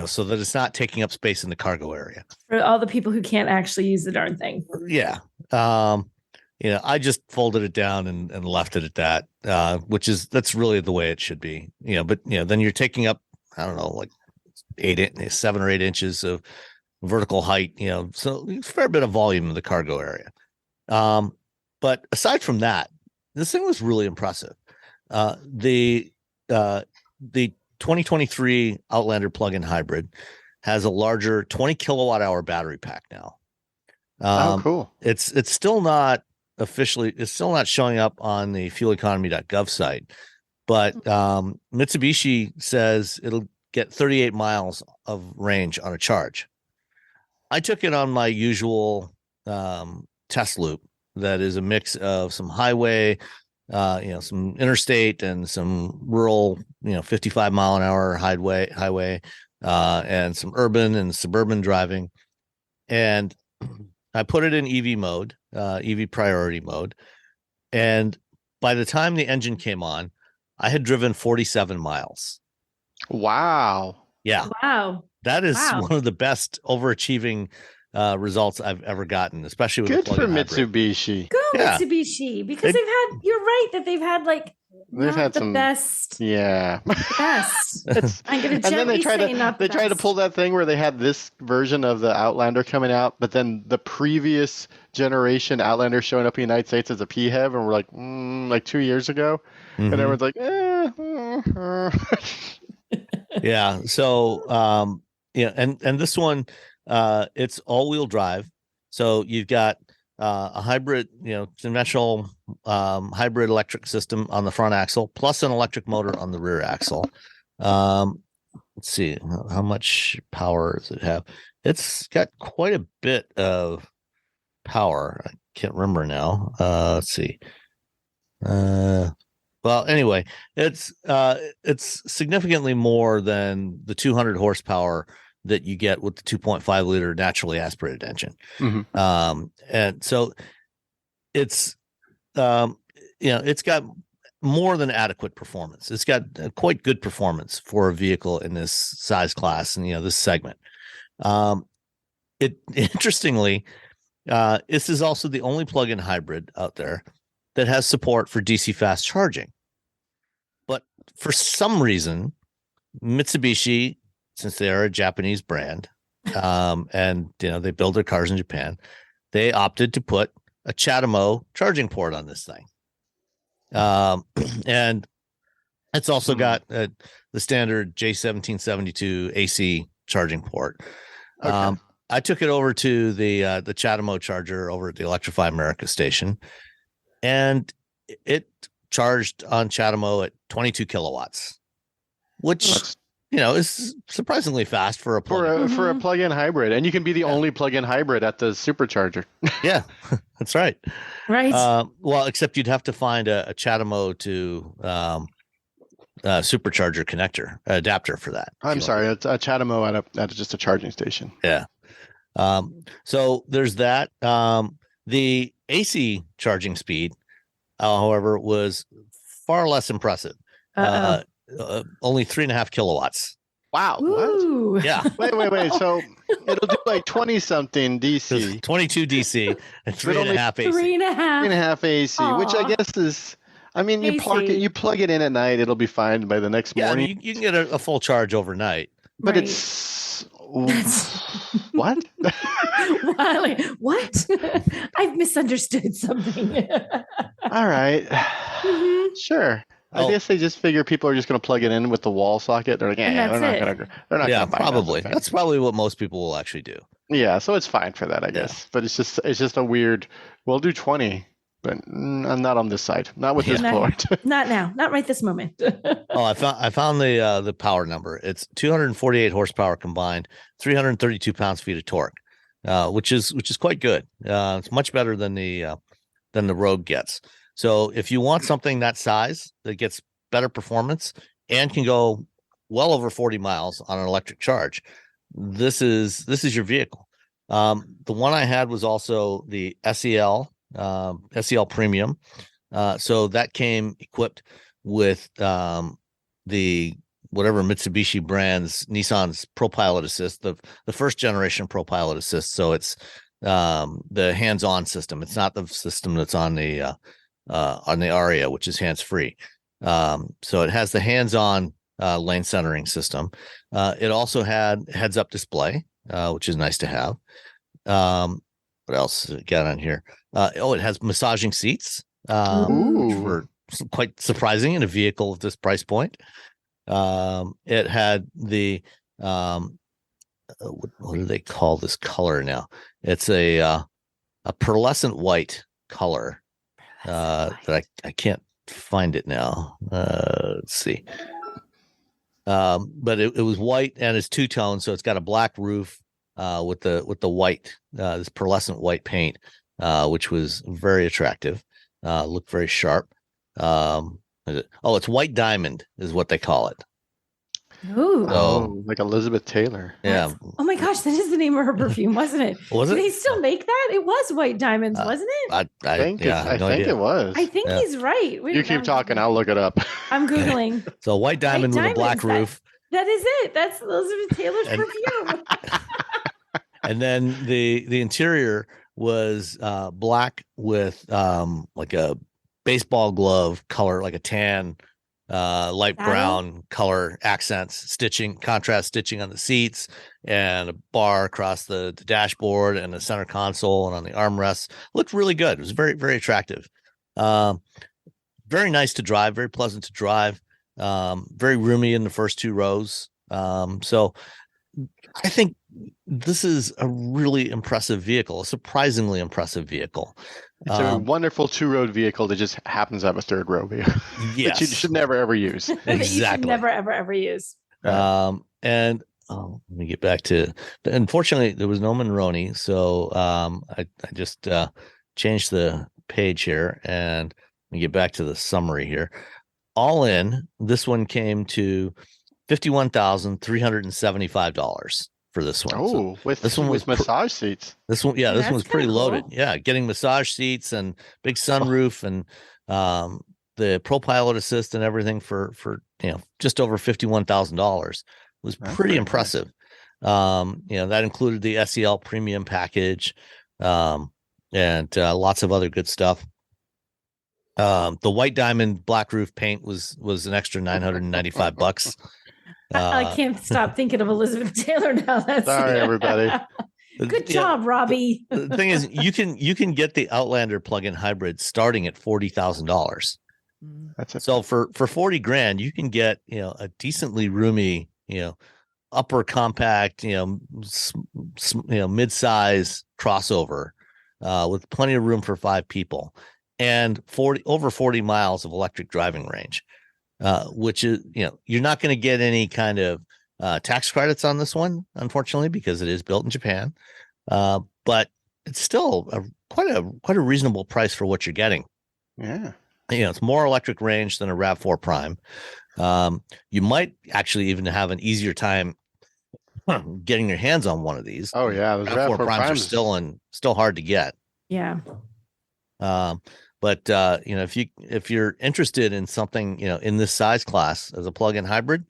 So that it's not taking up space in the cargo area. For all the people who can't actually use the darn thing. Yeah. I just folded it down and left it at that, that's really the way it should be. But then you're taking up, I don't know, like 7 or 8 inches of vertical height, so a fair bit of volume in the cargo area. But aside from that, this thing was really impressive. The 2023 Outlander plug-in hybrid has a larger 20 kilowatt hour battery pack now. Cool. It's still not showing up on the fueleconomy.gov site, but Mitsubishi says it'll get 38 miles of range on a charge. I took it on my usual test loop that is a mix of some highway, some interstate and some rural, 55 mile an hour highway, and some urban and suburban driving. And I put it in EV mode, EV priority mode. And by the time the engine came on, I had driven 47 miles. Wow. Yeah. Wow. That is one of the best overachieving results I've ever gotten, especially with good a for plug-in Mitsubishi. Go Mitsubishi, because you're right that they've had like they've had the best. Yeah. Best. I'm going to and then they tried to pull that thing where they had this version of the Outlander coming out, but then the previous generation Outlander showing up in the United States as a PHEV, and we're like 2 years ago. And everyone's like, Yeah. So, and this one, it's all-wheel drive. So you've got a hybrid, conventional hybrid electric system on the front axle, plus an electric motor on the rear axle. Let's see, how much power does it have? It's got quite a bit of power. I can't remember now. Let's see. Well, anyway, it's significantly more than the 200 horsepower that you get with the 2.5 liter naturally aspirated engine. And so it's it's got more than adequate performance. It's got quite good performance for a vehicle in this size class and this segment. Interestingly, this is also the only plug-in hybrid out there that has support for DC fast charging. But for some reason, Mitsubishi, since they are a Japanese brand, and they build their cars in Japan, they opted to put a CHAdeMO charging port on this thing. And it's also got the standard J1772 AC charging port. Okay. I took it over to the CHAdeMO charger over at the Electrify America station, and it charged on CHAdeMO at 22 kilowatts, which is surprisingly fast for a plug-in hybrid, and you can be the only plug-in hybrid at the supercharger. Yeah, that's right. Right. Well, except you'd have to find a CHAdeMO to supercharger connector adapter for that. I'm sorry, it's a CHAdeMO at just a charging station. Yeah. So there's that. The AC charging speed, however, was far less impressive. Only 3.5 kilowatts. Wow. Ooh. What? Yeah. Wait. So it'll do like 20 something DC. 22 DC and 3.5 AC. 3.5 AC, Aww. which I guess is, you plug it in at night, it'll be fine by the next morning. You can get a full charge overnight. But it's what? Wiley, what? I've misunderstood something. All right. Sure. I guess they just figure people are just going to plug it in with the wall socket. They're like, they're not going to. Yeah, probably. That's probably what most people will actually do. Yeah, so it's fine for that, I guess. But it's just a weird. We'll do 20, but I'm not on this side. Not with this port. Not now. Not right this moment. I found the power number. It's 248 horsepower combined, 332 pounds-feet of torque, which is quite good. It's much better than the Rogue gets. So if you want something that size that gets better performance and can go well over 40 miles on an electric charge, this is your vehicle. The one I had was also the SEL Premium. So that came equipped with the whatever Mitsubishi brand's Nissan's ProPilot Assist, the first generation ProPilot Assist. So it's the hands-on system. It's not the system that's on the Aria, which is hands-free. So it has the hands-on lane centering system. It also had heads-up display, which is nice to have. What else got on here? It has massaging seats, which were quite surprising in a vehicle of this price point. It had the what do they call this color now? It's a pearlescent white color that I can't find it now. Let's see. But it was white and it's two-tone, so it's got a black roof with the white, this pearlescent white paint, which was very attractive. Looked very sharp. It's white diamond is what they call it. Ooh. Oh, like Elizabeth Taylor. Yeah. Oh my gosh, that is the name of her perfume, wasn't it? Was it? Do they still make that? It was White Diamonds, wasn't it? I think it was. I think he's right. Wait, you keep talking. I'll look it up. I'm Googling. So White Diamond with a black roof. That is it. That's Elizabeth Taylor's perfume. And then the interior was black with like a baseball glove color, like a tan, light brown color accents, contrast stitching on the seats, and a bar across the dashboard and the center console and on the armrests. Looked really good. It was very, very attractive. Very nice to drive, very pleasant to drive, very roomy in the first two rows. So I think this is a really impressive vehicle, a surprisingly impressive vehicle. It's a wonderful two-road vehicle that just happens to have a third row vehicle. Yes. That you should never, ever use. Exactly. You should never, ever use. And let me get back to, unfortunately, there was no Monroney. So I just changed the page here, and let me get back to the summary here. All in, this one came to $51,375 for this one. Oh, this one was massage seats. This one, yeah, this one's pretty loaded. Cool. Yeah, getting massage seats and big sunroof and the ProPilot assist and everything for just over $51,000 was pretty impressive. That included the SEL premium package and lots of other good stuff. The White Diamond black roof paint was an extra $995. I can't stop thinking of Elizabeth Taylor now. Sorry, everybody. Good job, Robbie. The thing is, you can get the Outlander plug-in hybrid starting at $40,000. That's it. So for $40,000, you can get a decently roomy upper compact mid-size crossover with plenty of room for 5 people and over 40 miles of electric driving range. Which is, you're not going to get any kind of tax credits on this one, unfortunately, because it is built in Japan. But it's still quite a reasonable price for what you're getting. Yeah. It's more electric range than a RAV4 Prime. You might actually even have an easier time getting your hands on one of these. Oh yeah, those RAV4 Primes are still hard to get. Yeah. But if you're interested in something in this size class as a plug-in hybrid,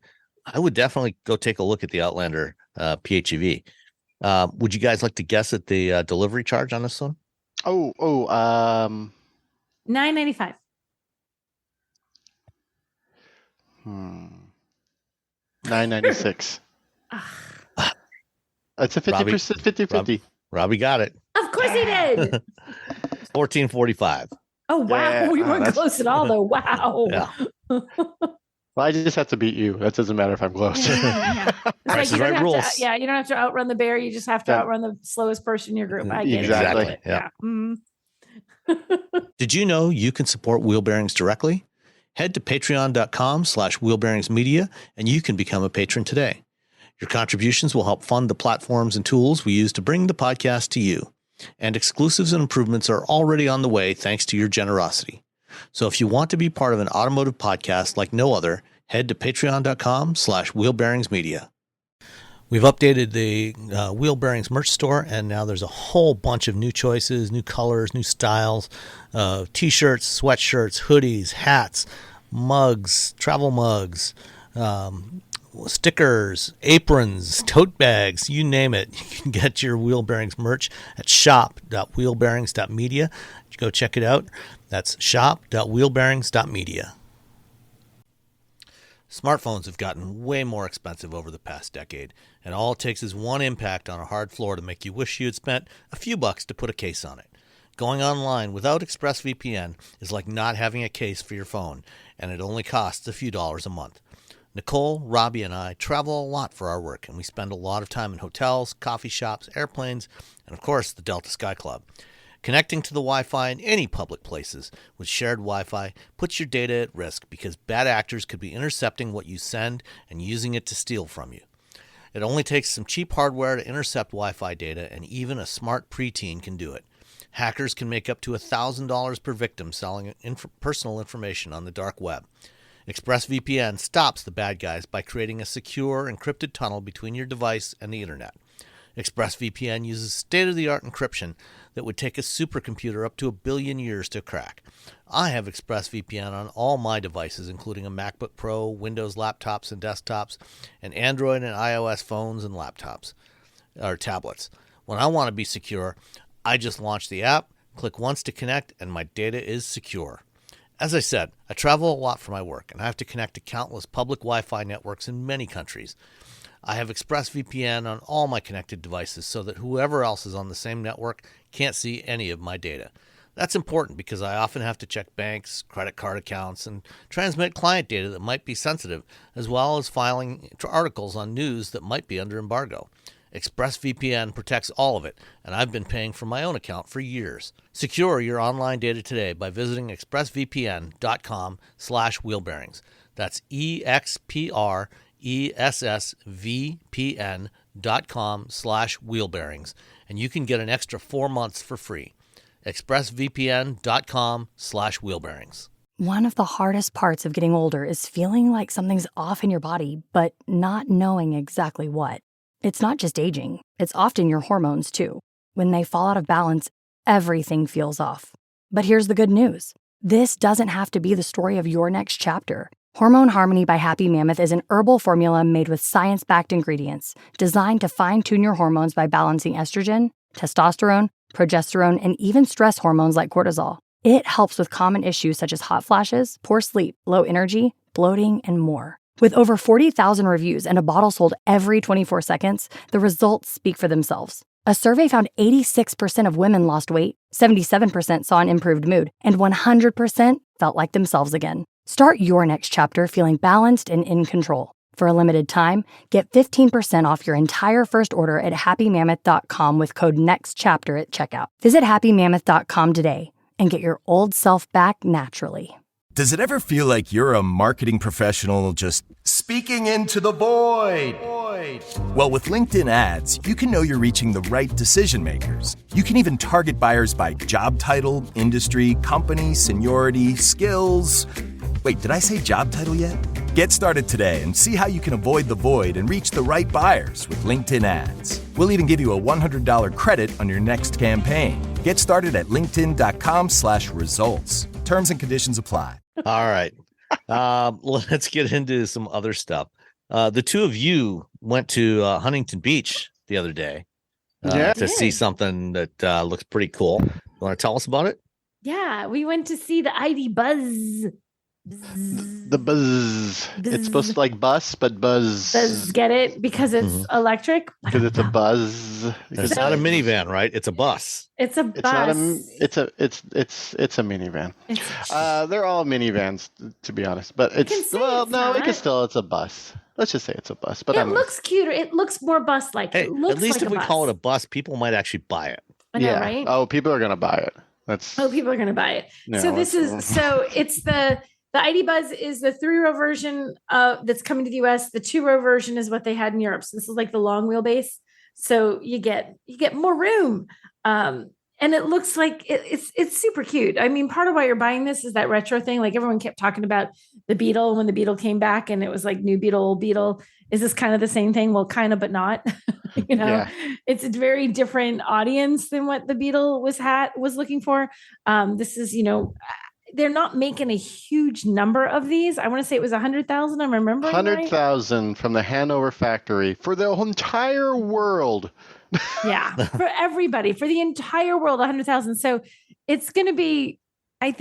I would definitely go take a look at the Outlander PHEV. Would you guys like to guess at the delivery charge on this one? $995. $996. It's a 50%, 50-50. Robbie got it. Of course he did. $1,445. Oh wow, Yeah, we weren't close at all though. Wow. Yeah. Well, I just have to beat you. That doesn't matter if I'm close. Yeah. Price is right rules. You don't have to outrun the bear. You just have to outrun the slowest person in your group. I get Exactly. it. Yeah. Mm-hmm. Did you know you can support Wheel Bearings directly? Head to patreon.com/wheelbearingsmedia and you can become a patron today. Your contributions will help fund the platforms and tools we use to bring the podcast to you. And exclusives and improvements are already on the way thanks to your generosity. So if you want to be part of an automotive podcast like no other, head to patreon.com/wheelbearingsmedia. We've updated the Wheel Bearings merch store, and now there's a whole bunch of new choices, new colors, new styles, t-shirts, sweatshirts, hoodies, hats, mugs, travel mugs, stickers, aprons, tote bags, you name it. You can get your Wheel Bearings merch at shop.wheelbearings.media. Go check it out. That's shop.wheelbearings.media. Smartphones have gotten way more expensive over the past decade, and all it takes is one impact on a hard floor to make you wish you had spent a few bucks to put a case on it. Going online without ExpressVPN is like not having a case for your phone, and it only costs a few dollars a month. Nicole, Robbie, and I travel a lot for our work, and we spend a lot of time in hotels, coffee shops, airplanes, and of course the Delta Sky Club. Connecting to the Wi-Fi in any public places with shared Wi-Fi puts your data at risk because bad actors could be intercepting what you send and using it to steal from you. It only takes some cheap hardware to intercept Wi-Fi data, and even a smart preteen can do it. Hackers can make up to $1,000 per victim selling personal information on the dark web. ExpressVPN stops the bad guys by creating a secure, encrypted tunnel between your device and the internet. ExpressVPN uses state-of-the-art encryption that would take a supercomputer up to 1 billion years to crack. I have ExpressVPN on all my devices, including a MacBook Pro, Windows laptops and desktops, and Android and iOS phones and laptops, or tablets. When I want to be secure, I just launch the app, click once to connect, and my data is secure. As I said, I travel a lot for my work, and I have to connect to countless public Wi-Fi networks in many countries. I have ExpressVPN on all my connected devices so that whoever else is on the same network can't see any of my data. That's important because I often have to check banks, credit card accounts, and transmit client data that might be sensitive, as well as filing articles on news that might be under embargo. ExpressVPN protects all of it, and I've been paying for my own account for years. Secure your online data today by visiting expressvpn.com/wheelbearings. That's expressvpn.com/wheelbearings, and you can get an extra 4 months for free. expressvpn.com/wheelbearings. One of the hardest parts of getting older is feeling like something's off in your body, but not knowing exactly what. It's not just aging, it's often your hormones too. When they fall out of balance, everything feels off. But here's the good news. This doesn't have to be the story of your next chapter. Hormone Harmony by Happy Mammoth is an herbal formula made with science-backed ingredients designed to fine-tune your hormones by balancing estrogen, testosterone, progesterone, and even stress hormones like cortisol. It helps with common issues such as hot flashes, poor sleep, low energy, bloating, and more. With over 40,000 reviews and a bottle sold every 24 seconds, the results speak for themselves. A survey found 86% of women lost weight, 77% saw an improved mood, and 100% felt like themselves again. Start your next chapter feeling balanced and in control. For a limited time, get 15% off your entire first order at happymammoth.com with code NEXTCHAPTER at checkout. Visit happymammoth.com today and get your old self back naturally. Does it ever feel like you're a marketing professional just speaking into the void? Well, with LinkedIn ads, you can know you're reaching the right decision makers. You can even target buyers by job title, industry, company, seniority, skills. Wait, did I say job title yet? Get started today and see how you can avoid the void and reach the right buyers with LinkedIn ads. We'll even give you a $100 credit on your next campaign. Get started at linkedin.com/results. Terms and conditions apply. All right. Let's get into some other stuff. The two of you went to Huntington Beach the other day to see something that looks pretty cool. You want to tell us about it? Yeah, we went to see the ID Buzz. The buzz. It's supposed to like bus, but buzz. Buzz, get it? Because it's electric. Because it's a buzz. It's not a minivan, right? It's a bus. It's a bus. It's a minivan. They're all minivans, to be honest. But it's it's a bus. Let's just say it's a bus. But it looks cuter. It looks more bus-like. Hey, it looks at least like if we call it a bus, people might actually buy it. I know, right? Oh, people are gonna buy it. People are gonna buy it. No, so it's the ID Buzz is the 3-row version that's coming to the US. The 2-row version is what they had in Europe. So this is like the long wheelbase. So you get more room. And it looks like it's super cute. I mean, part of why you're buying this is that retro thing. Like everyone kept talking about the Beetle when the Beetle came back and it was like new Beetle, old Beetle. Is this kind of the same thing? Well, kind of, but not. It's a very different audience than what the Beetle was looking for. This is, they're not making a huge number of these. I want to say it was 100,000. I'm remembering 100,000 from the Hanover factory for the entire world. Yeah, for everybody, for the entire world, 100,000. So it's going to be, I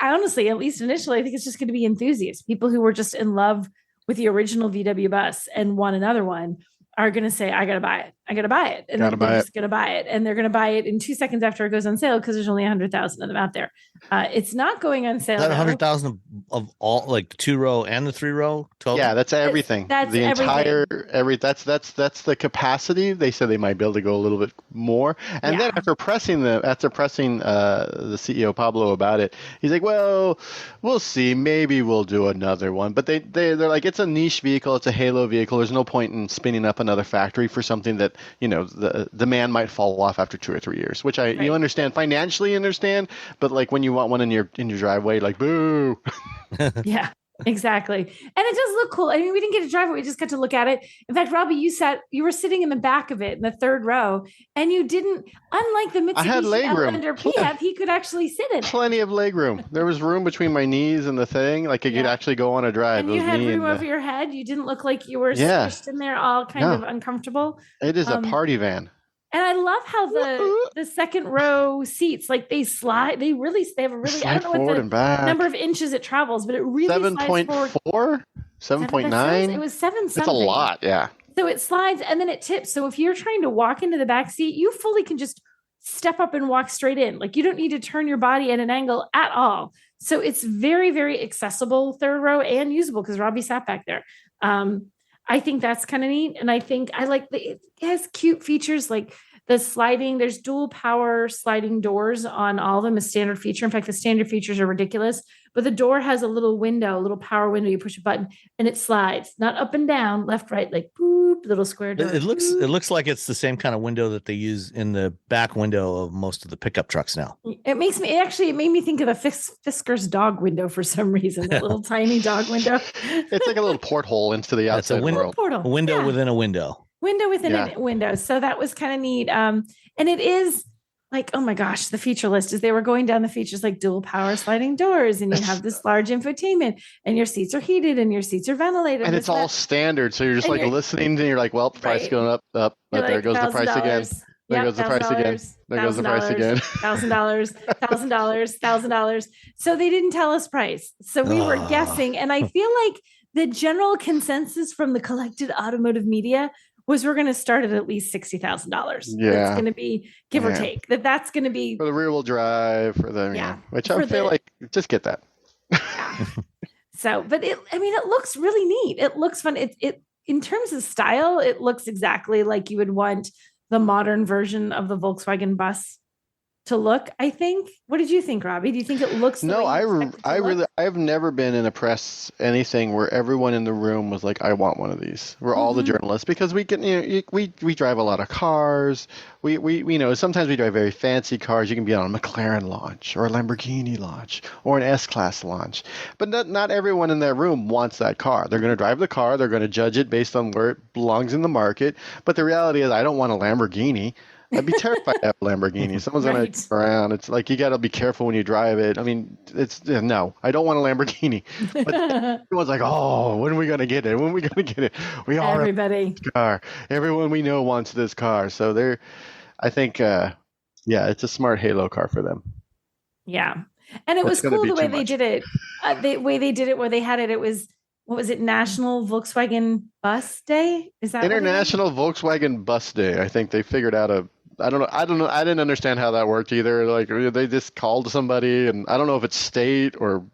honestly, at least initially, I think it's just going to be enthusiasts, people who were just in love with the original VW bus and want another one are going to say, I got to buy it. I got to buy it. And they're just going to buy it. And they're going to buy it in 2 seconds after it goes on sale because there's only 100,000 of them out there. It's not going on sale. Is that 100,000 of all, like the 2-row and the 3-row total? Yeah, that's everything. That's the everything. That's the capacity. They said they might be able to go a little bit more. And then after pressing the CEO Pablo about it, he's like, well, we'll see. Maybe we'll do another one. But they're like, it's a niche vehicle. It's a halo vehicle. There's no point in spinning up another factory for something that, the demand might fall off after 2 or 3 years, which you understand, financially understand, but like when you want one in your driveway, like boo. Yeah. Exactly. And it does look cool. I mean, we didn't get to drive it. We just got to look at it. In fact, Robbie, you were sitting in the back of it in the third row, and you didn't, unlike the Mitsubishi Outlander PHEV, he could actually sit in it. Plenty of leg room. There was room between my knees and the thing. Like, it could actually go on a drive. And you had room over your head. You didn't look like you were squished in there all kind of uncomfortable. It is a party van. And I love how the second row seats, like they slide, they have a really, I don't know what the number of inches it travels, but it really 7.4, 7.9. It was 7 something. It's a lot, yeah. So it slides and then it tips. So if you're trying to walk into the back seat, you fully can just step up and walk straight in. Like you don't need to turn your body at an angle at all. So it's very, very accessible third row and usable because Robbie sat back there. I think that's kind of neat. And I think I like it has cute features like the sliding. There's dual power sliding doors on all of them, a standard feature. In fact, the standard features are ridiculous, but the door has a little window, a little power window. You push a button and it slides, not up and down, left, right, like boop, little square door. It looks like it's the same kind of window that they use in the back window of most of the pickup trucks now. It made me think of the Fisker's dog window for some reason, that little tiny dog window. It's like a little porthole into the outside world. A window within a window. Window within a window. So that was kind of neat. And it is like, oh my gosh, the feature list is they were going down the features like dual power sliding doors, and you have this large infotainment, and your seats are heated and your seats are ventilated. And it's all standard. So you're just like listening and you're like, well, price going up. But there goes the price again. There goes the price again. There goes the price again. $1,000. So they didn't tell us price. So we were guessing. And I feel like the general consensus from the collected automotive media was we're going to start at least $60,000. Yeah. It's going to be give or take. That's going to be for the rear wheel drive for the which I feel like just get that. So, but it looks really neat. It looks fun. It in terms of style, it looks exactly like you would want the modern version of the Volkswagen bus to look, I think. What did you think, Robbie? Do you think it looks I've never been in a press anything where everyone in the room was like, I want one of these. We're all the journalists because we can, we drive a lot of cars. We sometimes we drive very fancy cars. You can be on a McLaren launch or a Lamborghini launch or an S-Class launch. But not everyone in that room wants that car. They're going to drive the car. They're going to judge it based on where it belongs in the market. But the reality is I don't want a Lamborghini. I'd be terrified to have a Lamborghini. Someone's going to around. It's like you got to be careful when you drive it. I mean, no, I don't want a Lamborghini. But everyone's like, oh, when are we going to get it? When are we going to get it? We all everybody this car. Everyone we know wants this car. So I think, it's a smart halo car for them. Yeah, and it was cool the way they did it. The way they did it, where they had it. It was. What was it? National Volkswagen Bus Day? Is that International Volkswagen Bus Day? I think they figured out I don't know. I didn't understand how that worked either. Like they just called somebody, and I don't know if it's state or.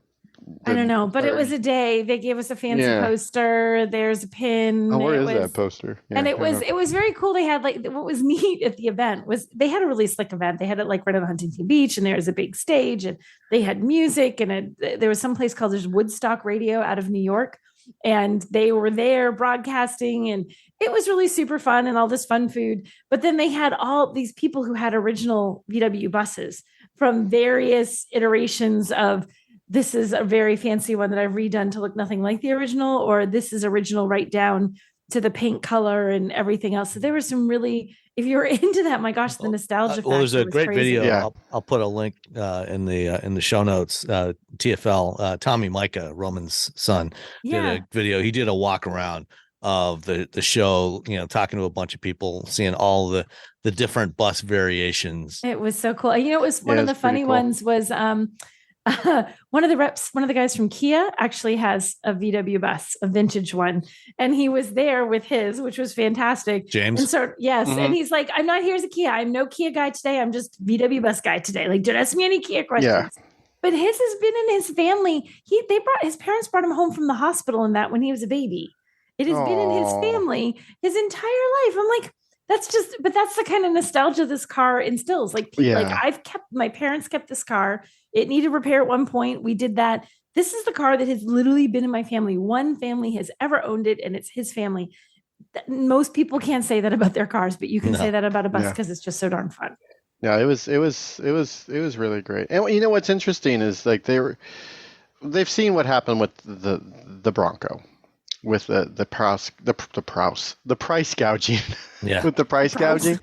I don't know, but it was a day. They gave us a fancy poster. There's a pin. Oh, where is that poster? Yeah, and it was very cool. They had what was neat at the event was they had a really slick event. They had it like right on Huntington Beach, and there was a big stage, and they had music, and there was some place called Woodstock Radio out of New York, and they were there broadcasting, and it was really super fun and all this fun food. But then they had all these people who had original VW buses from various iterations of. This is a very fancy one that I've redone to look nothing like the original, or this is original right down to the paint color and everything else. So there was some really, if you were into that, my gosh, the nostalgia. Well, there's a great video. Yeah. I'll put a link in the show notes. TFL, Tommy Micah, Roman's son, did a video. He did a walk around of the show, talking to a bunch of people, seeing all the different bus variations. It was so cool. It was one of the funny ones was, one of the guys from Kia actually has a VW bus, a vintage one. And he was there with his, which was fantastic. James. And so, yes. Mm-hmm. And he's like, I'm not here as a Kia. I'm no Kia guy today. I'm just VW bus guy today. Like, don't ask me any Kia questions. Yeah. But his has been in his family. His parents brought him home from the hospital in that when he was a baby. It has been in his family his entire life. I'm like, that's the kind of nostalgia this car instills. Like my parents kept this car. It needed repair at one point. We did that. This is the car that has literally been in my family. One family has ever owned it, and it's his family. Most people can't say that about their cars, but you can say that about a bus because it's just so darn fun. Yeah, it was really great. And what's interesting is like they've seen what happened with the Bronco, with the price gouging, with the price gouging,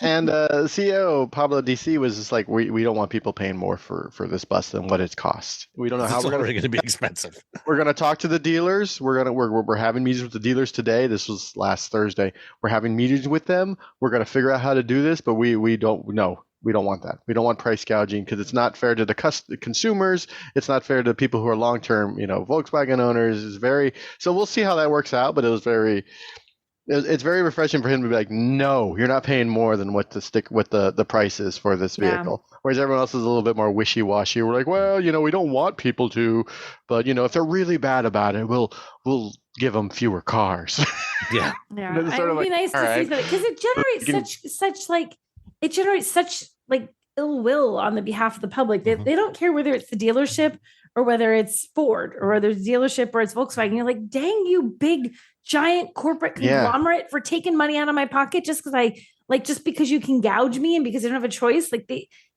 and CEO Pablo DC was just like, we don't want people paying more for this bus than what it costs. We don't know how we're going to be expensive. We're going to talk to the dealers. We're having meetings with the dealers today. This was last Thursday. We're having meetings with them. We're going to figure out how to do this, but we don't know. We don't want that. We don't want price gouging because it's not fair to the consumers. It's not fair to people who are long-term, Volkswagen owners. So we'll see how that works out. But it's very refreshing for him to be like, no, you're not paying more than what the price is for this vehicle. Yeah. Whereas everyone else is a little bit more wishy-washy. We're like, well, we don't want people to, but if they're really bad about it, we'll give them fewer cars. Yeah. Yeah. It would be nice to see that because it generates such ill will on the behalf of the public. They don't care whether it's the dealership or whether it's Ford or whether it's dealership or it's Volkswagen. You're like, dang, you big giant corporate conglomerate for taking money out of my pocket just because you can gouge me and because I don't have a choice.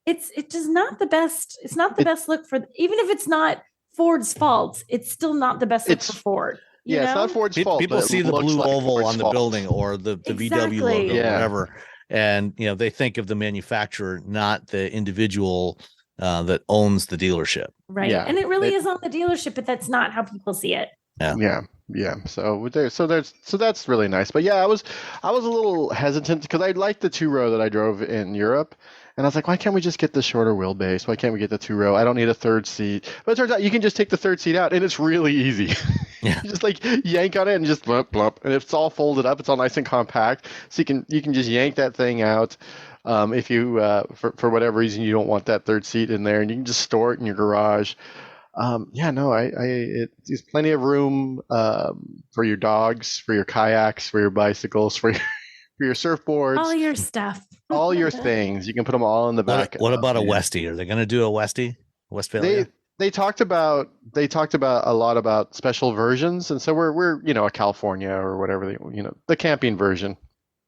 It's just not the best. It's not the best look for, even if it's not Ford's fault, it's still not the best look for Ford. It's not Ford's fault. People see the blue oval on the building or the VW logo, whatever. And, they think of the manufacturer, not the individual that owns the dealership. Right. Yeah. And it really is on the dealership, but that's not how people see it. Yeah. So that's really nice. But I was a little hesitant because I liked the 2-row that I drove in Europe. And I was like, why can't we just get the shorter wheelbase? Why can't we get the 2-row? I don't need a third seat. But it turns out you can just take the third seat out and it's really easy. Yeah. You just yank on it and just blump, blump. And it's all folded up. It's all nice and compact. So you can just yank that thing out. If you, for whatever reason, you don't want that third seat in there, and you can just store it in your garage. There's plenty of room for your dogs, for your kayaks, for your bicycles, for your surfboards, all your stuff, all your things. You can put them all in the back. What about a Westie? Are they going to do a Westie? Westphalia? They talked about a lot about special versions, and so we're a California or whatever the camping version.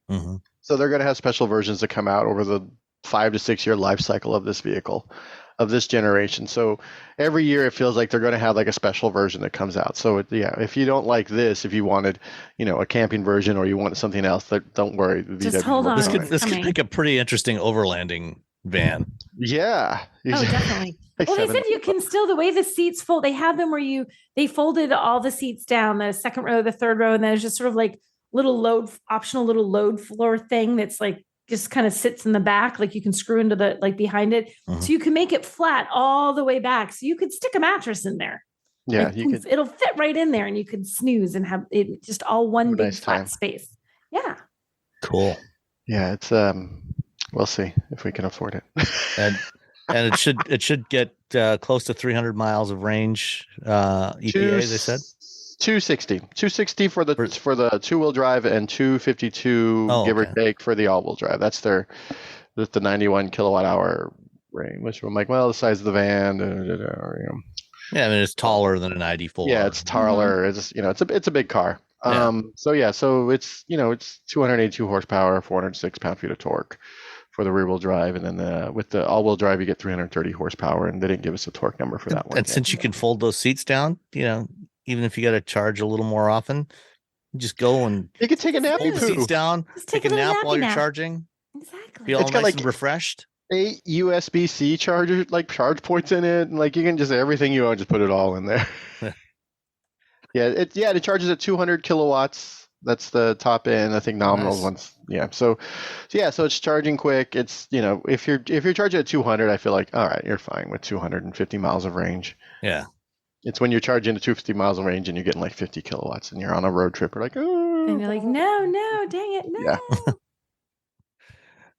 Mm-hmm. So they're going to have special versions that come out over the 5 to 6 year life cycle of this vehicle, of this generation. So every year it feels like they're going to have a special version that comes out. So if you don't like this, if you wanted, a camping version or you want something else, don't worry. Just hold on. This could make a pretty interesting overlanding van. Yeah. Oh, definitely. Well, they said you can still, the way the seats fold, they have them where they folded all the seats down, the second row, the third row, and then it's just sort of optional little load floor thing that's just kind of sits in the back, you can screw into the behind it. So you can make it flat all the way back. So you could stick a mattress in there. Yeah, it'll fit right in there and you could snooze and have it just all one big flat space. Yeah. Cool. Yeah, it's we'll see if we can afford it. and it should get close to 300 miles of range. EPA, they said 260 for the 2-wheel drive and 252 give or take for the all-wheel drive. That's the 91 kilowatt hour range, which I'm like, well, the size of the van. Yeah, I mean it's taller than an ID4. Yeah, it's taller. Mm-hmm. It's a big car. So it's 282 horsepower, 406 pound-feet of torque for the rear-wheel drive, and then with the all-wheel drive you get 330 horsepower, and they didn't give us a torque number for that one. And since you can fold those seats down, even if you got to charge a little more often, you just go and you can take a nap. Fold the seats down, take a nap while you're charging. Exactly. Feel all nice and refreshed. 8 USB-C chargers, charge points in it, and you can just everything you own, just put it all in there. It charges at 200 kilowatts. That's the top end. I think nominal ones. Yeah. So it's charging quick. It's if you're charging at 200, I feel like all right, you're fine with 250 miles of range. Yeah. It's when you're charging at 250 miles of range and you're getting 50 kilowatts and you're on a road trip. You're like, oh. And you're like, no, dang it, no. Yeah.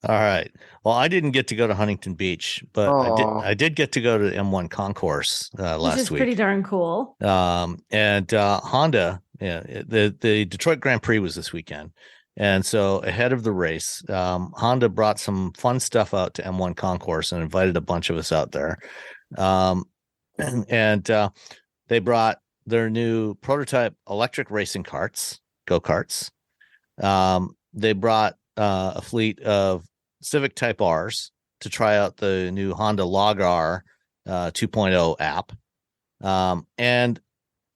All right. Well, I didn't get to go to Huntington Beach, but I did get to go to the M1 concourse last week. Which is pretty darn cool. And Honda, the Detroit Grand Prix was this weekend. And so ahead of the race, Honda brought some fun stuff out to M1 concourse and invited a bunch of us out there. And they brought their new prototype electric racing carts, go-karts. They brought a fleet of Civic Type-Rs to try out the new Honda LogR 2.0 app. And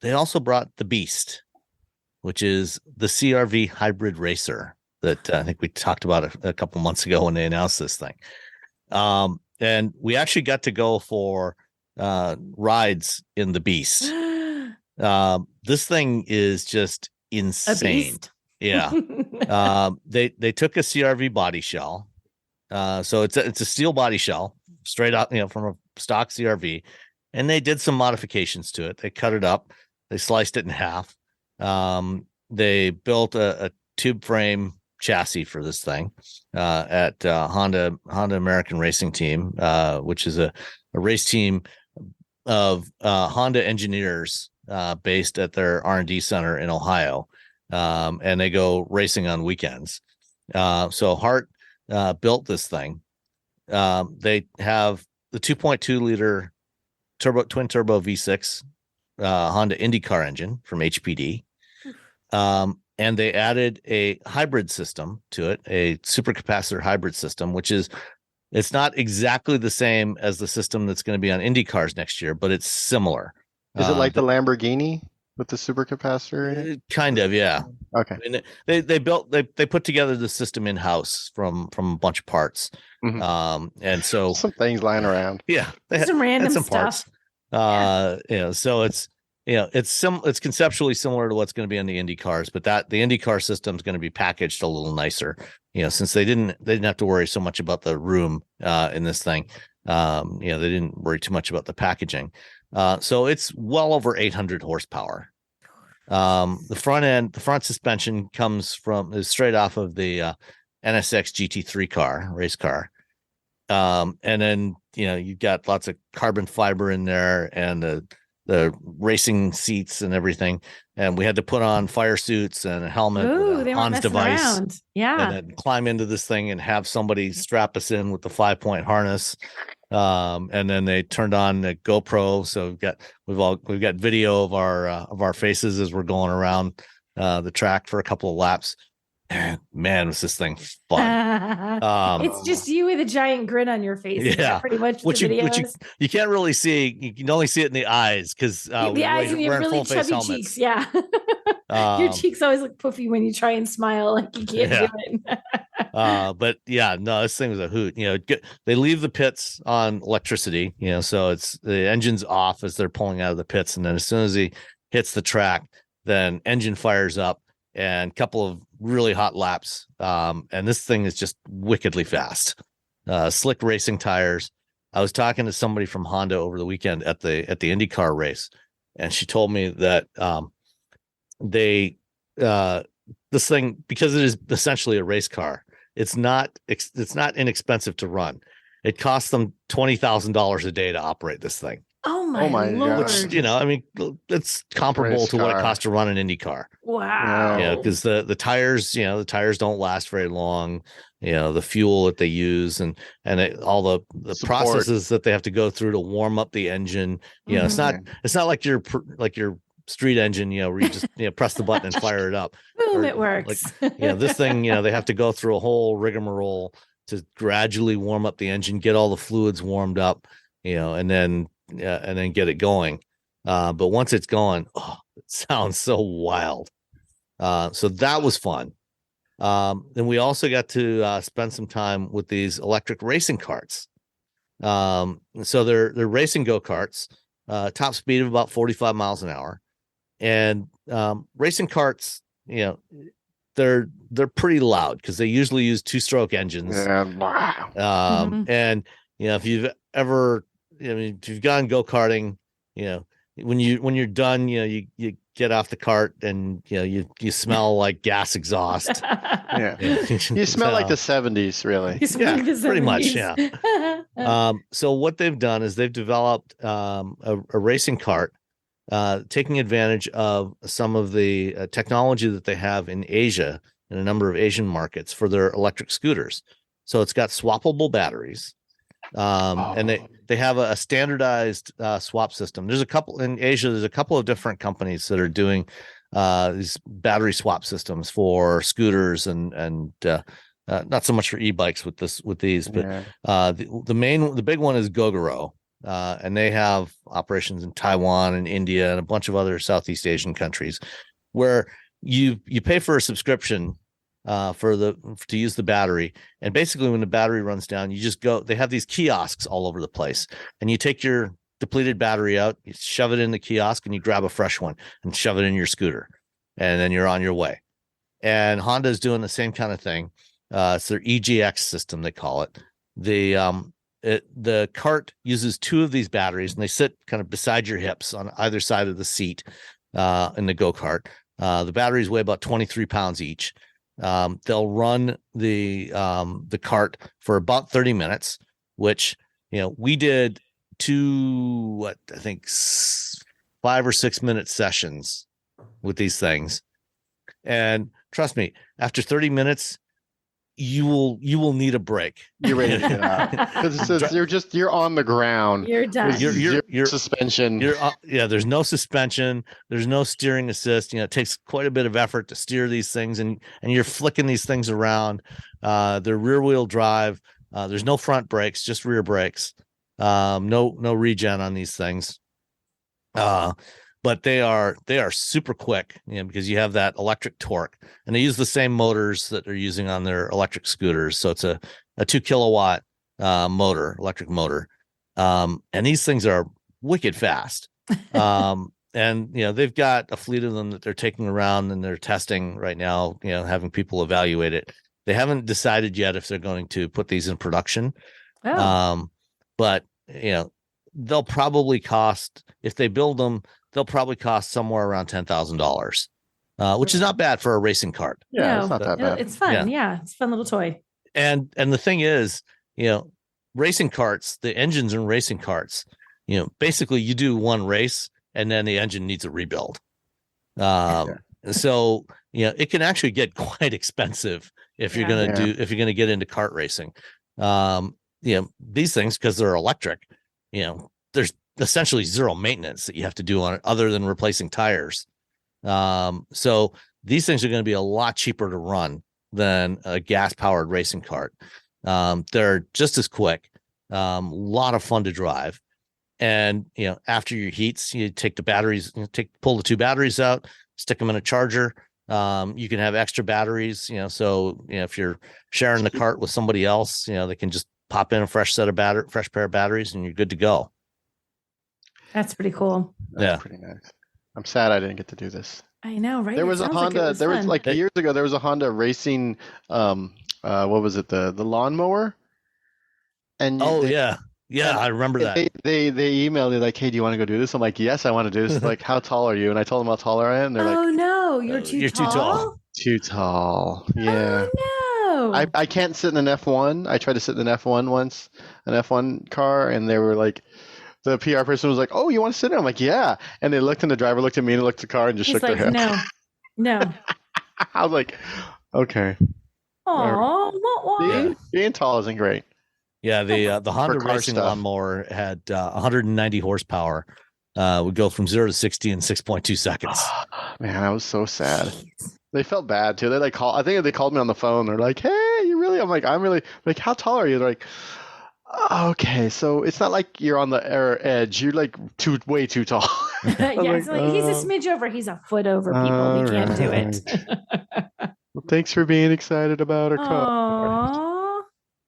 they also brought the Beast, which is the CRV hybrid racer that I think we talked about a couple months ago when they announced this thing. And we actually got to go for rides in the Beast. This thing is just insane. Yeah. They took a CRV body shell. So it's a steel body shell straight out, from a stock CRV, and they did some modifications to it. They cut it up, they sliced it in half. They built a tube frame chassis for this thing at Honda American Racing Team, which is a race team of Honda engineers based at their R&D center in Ohio, and they go racing on weekends. So Hart built this thing. They have the 2.2 liter twin turbo V6 Honda IndyCar engine from HPD. And they added a hybrid system to it, a supercapacitor hybrid system, it's not exactly the same as the system that's going to be on Indy cars next year, but it's similar. Is it like the Lamborghini with the supercapacitor in it? Kind of, yeah. Okay. I mean, they put together the system in house from a bunch of parts. Mm-hmm. And so some things lying around. Yeah, some random stuff. Parts. So it's conceptually similar to what's going to be on the Indy cars, but the Indy car system is going to be packaged a little nicer. Since they didn't have to worry so much about the room in this thing. They didn't worry too much about the packaging. So it's well over 800 horsepower. The front suspension is straight off of the NSX GT3 race car. And then, you've got lots of carbon fiber in there and the racing seats and everything. And we had to put on fire suits and a helmet with a Hans device. Around. Yeah. And then climb into this thing and have somebody strap us in with the 5-point harness. And then they turned on the GoPro. So we've got video of our faces as we're going around the track for a couple of laps. And man, was this thing fun. It's just you with a giant grin on your face. Yeah, pretty much which you can't really see. You can only see it in the eyes because the eyes and your really chubby cheeks. Yeah, your cheeks always look puffy when you try and smile, like you can't do it. But yeah, no, this thing was a hoot. They leave the pits on electricity. So it's the engine's off as they're pulling out of the pits, and then as soon as he hits the track, then engine fires up. And a couple of really hot laps. And this thing is just wickedly fast. Slick racing tires. I was talking to somebody from Honda over the weekend at the IndyCar race, and she told me that this thing, because it is essentially a race car, it's not inexpensive to run. It costs them $20,000 a day to operate this thing. Oh my Lord. Which, it's comparable to what it costs to run an Indy car. Wow. Yeah, because the tires, the tires don't last very long. The fuel that they use and all the processes that they have to go through to warm up the engine. It's not like your street engine, where you just press the button and fire it up. Boom, it works. This thing, they have to go through a whole rigmarole to gradually warm up the engine, get all the fluids warmed up, and then get it going. But once it's going, it sounds so wild. So that was fun. Then we also got to spend some time with these electric racing carts. So they're racing go-karts, top speed of about 45 miles an hour. And racing carts, they're pretty loud because they usually use 2-stroke engines. And if you've ever, if you've gone go-karting, when you're done, you get off the cart and you smell like gas exhaust. You smell like the 70s, really. Yeah, pretty much. Yeah. So what they've done is they've developed a racing cart, taking advantage of some of the technology that they have in Asia, in a number of Asian markets, for their electric scooters. So it's got swappable batteries. And they have a standardized swap system. There's a couple in Asia. There's a couple of different companies that are doing these battery swap systems for scooters and not so much for e-bikes with these, but the big one is go-karts. and they have operations in Taiwan and India and a bunch of other Southeast Asian countries, where you pay for a subscription to use the battery, and basically when the battery runs down, you just go. They have these kiosks all over the place, and you take your depleted battery out, you shove it in the kiosk, and you grab a fresh one and shove it in your scooter, and then you're on your way. And Honda is doing the same kind of thing. It's their EGX system, they call it. The cart uses 2 of these batteries, and they sit kind of beside your hips on either side of the seat in the go-kart. The batteries weigh about 23 pounds each. They'll run the cart for about 30 minutes, which, we did 2, I think 5 or 6 minute sessions with these things. And trust me, after 30 minutes, you will need a break. You're ready to get out because you're on the ground. You're done. You're suspension. There's no suspension. There's no steering assist. It takes quite a bit of effort to steer these things, and you're flicking these things around. They're rear wheel drive. There's no front brakes, just rear brakes. No regen on these things. But they are super quick, because you have that electric torque, and they use the same motors that they're using on their electric scooters. So it's a 2 kilowatt electric motor. And these things are wicked fast. And they've got a fleet of them that they're taking around and they're testing right now, having people evaluate it. They haven't decided yet if they're going to put these in production. Oh. But they'll probably cost, if they build them, they'll probably cost somewhere around $10,000, which is not bad for a racing cart. Yeah, it's not that bad. It's fun. Yeah, it's a fun little toy. And the thing is, racing carts, the engines in racing carts, basically you do one race and then the engine needs a rebuild. So, it can actually get quite expensive if you're going to get into kart racing. These things, because they're electric, there's essentially zero maintenance that you have to do on it other than replacing tires. So these things are going to be a lot cheaper to run than a gas powered racing cart. They're just as quick, a lot of fun to drive. And, after your heats, you take the batteries, pull the 2 batteries out, stick them in a charger. You can have extra batteries, so, if you're sharing the cart with somebody else, they can just pop in a fresh pair of batteries and you're good to go. That's pretty cool. That's pretty nice. I'm sad I didn't get to do this. I know, right? There was a Honda. Years ago. There was a Honda racing. What was it? The lawnmower. And I remember that. They emailed me like, "Hey, do you want to go do this?" I'm like, "Yes, I want to do this." Like, "How tall are you?" And I told them how tall I am. And they're like, "Oh no, you're too tall." Too tall. Yeah. Oh no. I can't sit in an F1. I tried to sit in an F1 once, an F1 car, and they were like. The PR person was like, "Oh, you want to sit in?" I'm like, "Yeah." And they looked, and the driver looked at me and looked at the car and just shook their head. No. I was like, "Okay." Oh, being tall isn't great. Yeah, the Honda racing lawnmower had 190 horsepower. Would go from 0 to 60 in 6.2 seconds. Man, I was so sad. They felt bad too. I think they called me on the phone. They're like, "Hey, you really?" I'm like, "I'm really." Like, "How tall are you?" They're like. Okay, so it's not like you're on the edge. You're like way too tall. Yeah, it's like he's a smidge over. He's a foot over people. He can't do it. Well, thanks for being excited about our car. Aww.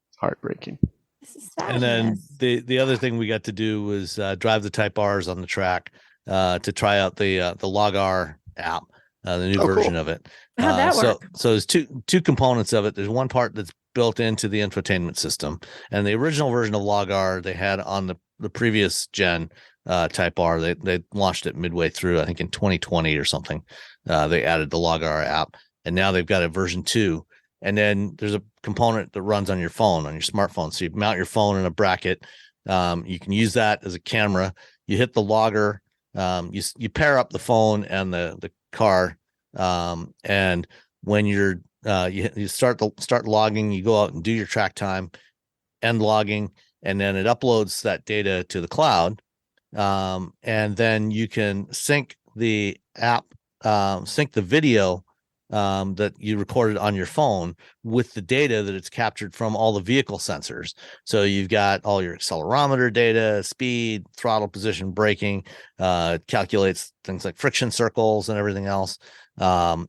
It's heartbreaking. This is and then the other thing we got to do was drive the Type-Rs on the track to try out the LogR app, the new version of it. How'd that work? So there's two components of it. There's one part that's built into the infotainment system, and the original version of LogR they had on the previous gen Type-R. They launched it midway through, I think in 2020 or something. They added the LogR app, and now they've got a version 2. And then there's a component that runs on your phone, on your smartphone. So you mount your phone in a bracket. You can use that as a camera. You hit the LogR. You pair up the phone and the car, and when you're you start logging, you go out and do your track time, end logging, and then it uploads that data to the cloud, and then you can sync the app, sync the video that you recorded on your phone with the data that it's captured from all the vehicle sensors. So you've got all your accelerometer data, speed, throttle position, braking, calculates things like friction circles and everything else. Then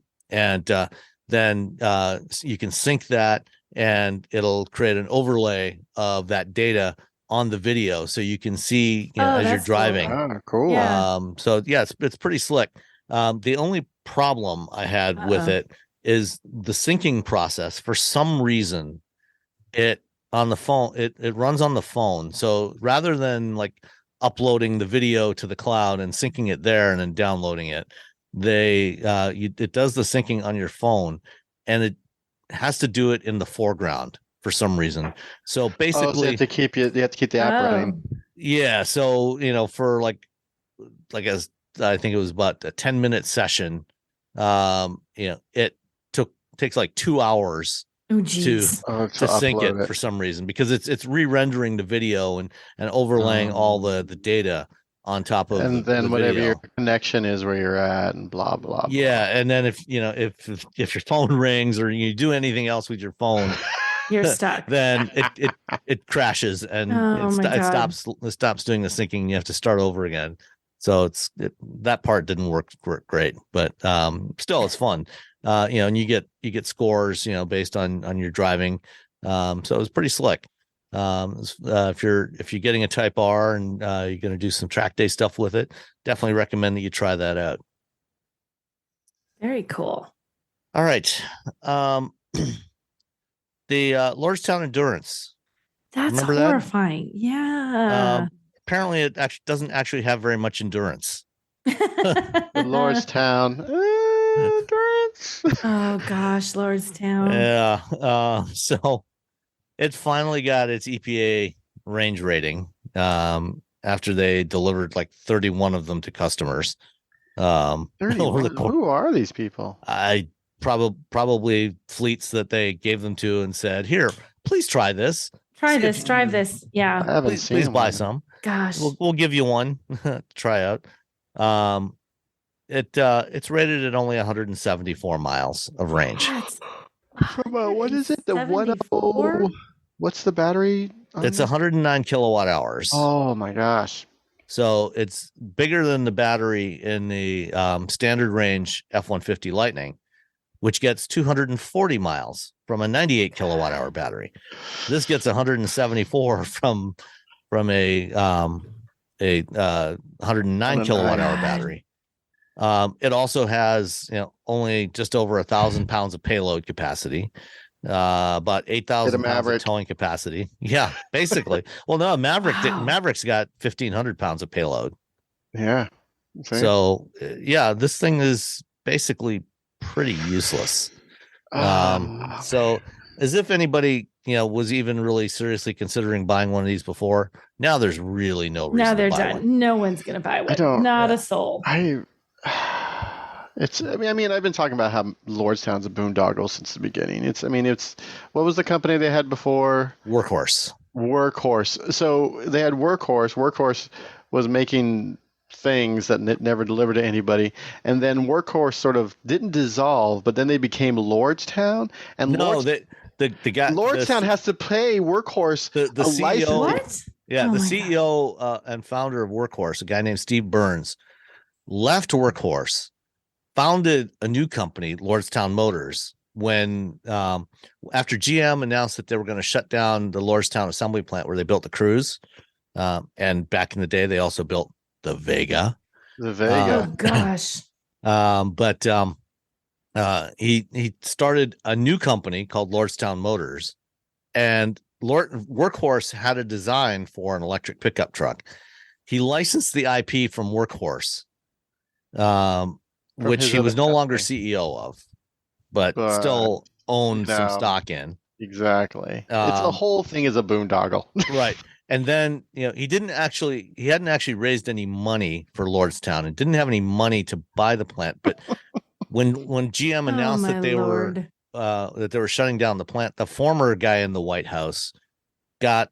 you can sync that, and it'll create an overlay of that data on the video, so you can see as you're driving. Cool. Yeah. So yeah, it's pretty slick. The only problem I had with it is the syncing process. For some reason, it runs on the phone. So rather than like uploading the video to the cloud and syncing it there and then downloading it, it does the syncing on your phone, and it has to do it in the foreground for some reason. So basically, so you have to keep the app running. Yeah. So for like as I think it was about a 10-minute session. It takes like 2 hours to sync it for some reason, because it's re-rendering the video and overlaying all the data on top of and then the whatever video. Your connection is where you're at and blah blah. Yeah, and then if your phone rings or you do anything else with your phone, you're stuck. Then it crashes and it stops doing the syncing. You have to start over again. So that part didn't work great, but still it's fun. And you get scores, based on your driving. So it was pretty slick. If you're getting a Type-R and you're going to do some track day stuff with it, definitely recommend that you try that out. Very cool. All right. The Lordstown Endurance. That's horrifying. That? Yeah. Apparently it doesn't actually have very much endurance. Lordstown endurance. Oh gosh, Lordstown. Yeah. So it finally got its EPA range rating after they delivered like 31 of them to customers. 31? Who are these people? I probably fleets that they gave them to and said, "Here, please try this. Drive this. Yeah. Please buy some. Gosh, we'll give you one to try out." It's rated at only 174 miles of range. What is it? The 104? What's the battery? It's 109 kilowatt hours. Oh my gosh. So it's bigger than the battery in the standard range F-150 Lightning, which gets 240 miles from a 98 kilowatt hour battery. This gets 174 from a 109 kilowatt hour battery. It also has only just over 1,000 pounds of payload capacity, about 8,000 pounds of towing capacity. Yeah, basically. Well, no, Maverick's got 1,500 pounds of payload. Yeah. Okay. So this thing is basically pretty useless. So as if anybody was even really seriously considering buying one of these before, now there's really no reason. Now they're to buy done. one. No one's gonna buy one. Not a soul. I've been talking about how Lordstown's a boondoggle since the beginning. What was the company they had before? Workhorse. So they had Workhorse. Workhorse was making things that never delivered to anybody, and then Workhorse sort of didn't dissolve, but then they became Lordstown. And the guy Lordstown has to pay Workhorse the CEO. License. What? Yeah, the CEO and founder of Workhorse, a guy named Steve Burns, left Workhorse, founded a new company, Lordstown Motors, when after GM announced that they were going to shut down the Lordstown assembly plant where they built the Cruze, and back in the day they also built the Vega. Oh gosh. He started a new company called Lordstown Motors, and Workhorse had a design for an electric pickup truck. He licensed the IP from Workhorse, which he was no longer CEO of, but still owned some stock in. Exactly. The whole thing is a boondoggle. Right. And then, he hadn't actually raised any money for Lordstown and didn't have any money to buy the plant. But when GM announced that they were shutting down the plant, the former guy in the White House got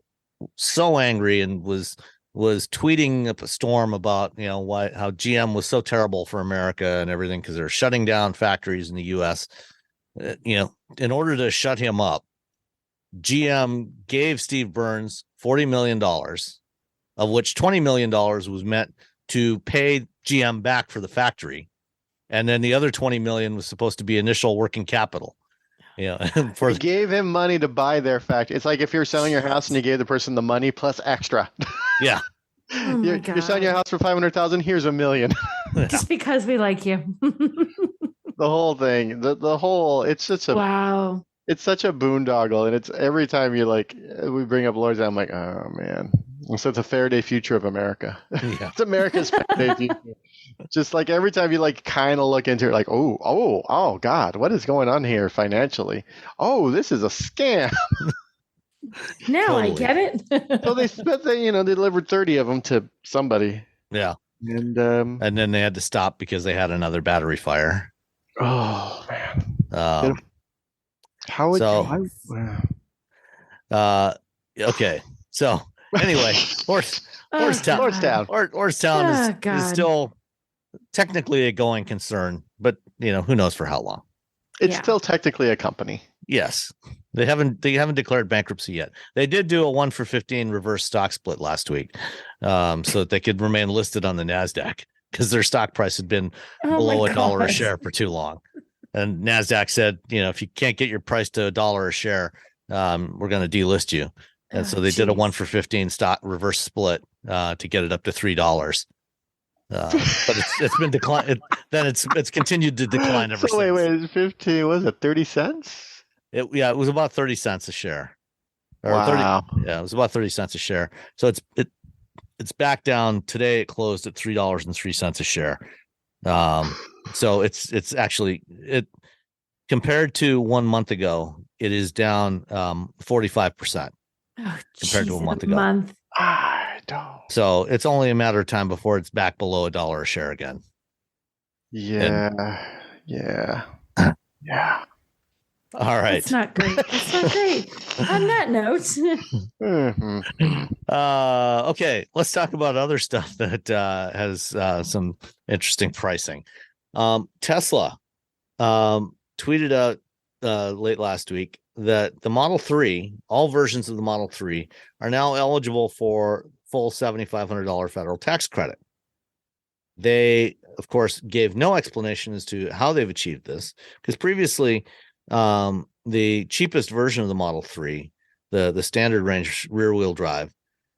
so angry and was was tweeting up a storm about, how GM was so terrible for America and everything because they're shutting down factories in the U.S. In order to shut him up, GM gave Steve Burns $40 million, of which $20 million was meant to pay GM back for the factory. And then the other $20 million was supposed to be initial working capital. He gave him money to buy their factory. It's like if you're selling your house and you gave the person the money plus extra. Yeah. You're selling your house for $500,000. Here's $1 million. Just because we like you. The whole thing, the whole, it's such a wow. It's such a boondoggle, and it's every time we bring up Lordstown, I'm like, oh man. So it's a Faraday future of America. Yeah. It's America's Faraday future. Just like every time you kind of look into it, like, oh God, what is going on here financially? Oh, this is a scam. Now totally. I get it. So they delivered 30 of them to somebody. Yeah. And then they had to stop because they had another battery fire. Oh man. How would okay. So anyway, Lordstown is still technically a going concern, but who knows for how long. It's still technically a company. Yes. They haven't declared bankruptcy yet. They did do a 1-for-15 reverse stock split last week, so that they could remain listed on the NASDAQ because their stock price had been below $1 a share for too long. And NASDAQ said, if you can't get your price to $1 a share, we're going to delist you. And so they did a 1-for-15 stock reverse split to get it up to $3. But it's been declined. Then it's continued to decline ever since. Wait, 15? Was it 30 cents? It was about 30 cents a share. Wow. It was about 30 cents a share. So it's back down today. It closed at $3.03 a share. So it's actually compared to 1 month ago, it is down 45% compared to a month ago. I don't. So it's only a matter of time before it's back below $1 a share again. Yeah. All right. It's not great. On that note. Okay, let's talk about other stuff that has some interesting pricing. Tesla tweeted out late last week that the Model 3, all versions of the Model 3, are now eligible for full $7,500 federal tax credit. They, of course, gave no explanation as to how they've achieved this, because previously the cheapest version of the Model 3, the standard range rear-wheel drive,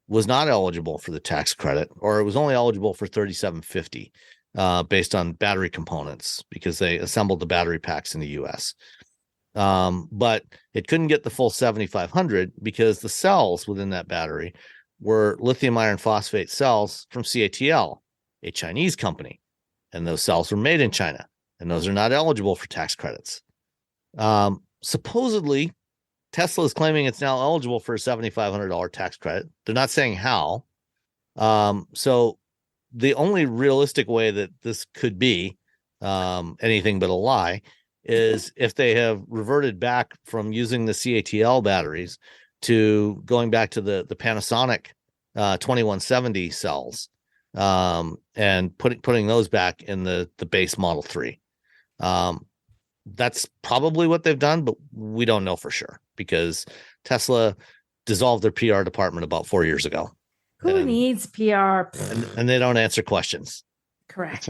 was not eligible for the tax credit, or it was only eligible for $3,750 based on battery components because they assembled the battery packs in the U.S. But it couldn't get the full $7,500 because the cells within that battery were lithium iron phosphate cells from CATL, a Chinese company, and those cells were made in China, and those are not eligible for tax credits. Supposedly, Tesla is claiming it's now eligible for a $7,500 tax credit. They're not saying how. So the only realistic way that this could be anything but a lie is if they have reverted back from using the CATL batteries to going back to the Panasonic 2170 cells and putting those back in the base Model 3. That's probably what they've done, but we don't know for sure because Tesla dissolved their PR department about 4 years ago. Who needs PR? And they don't answer questions. Correct.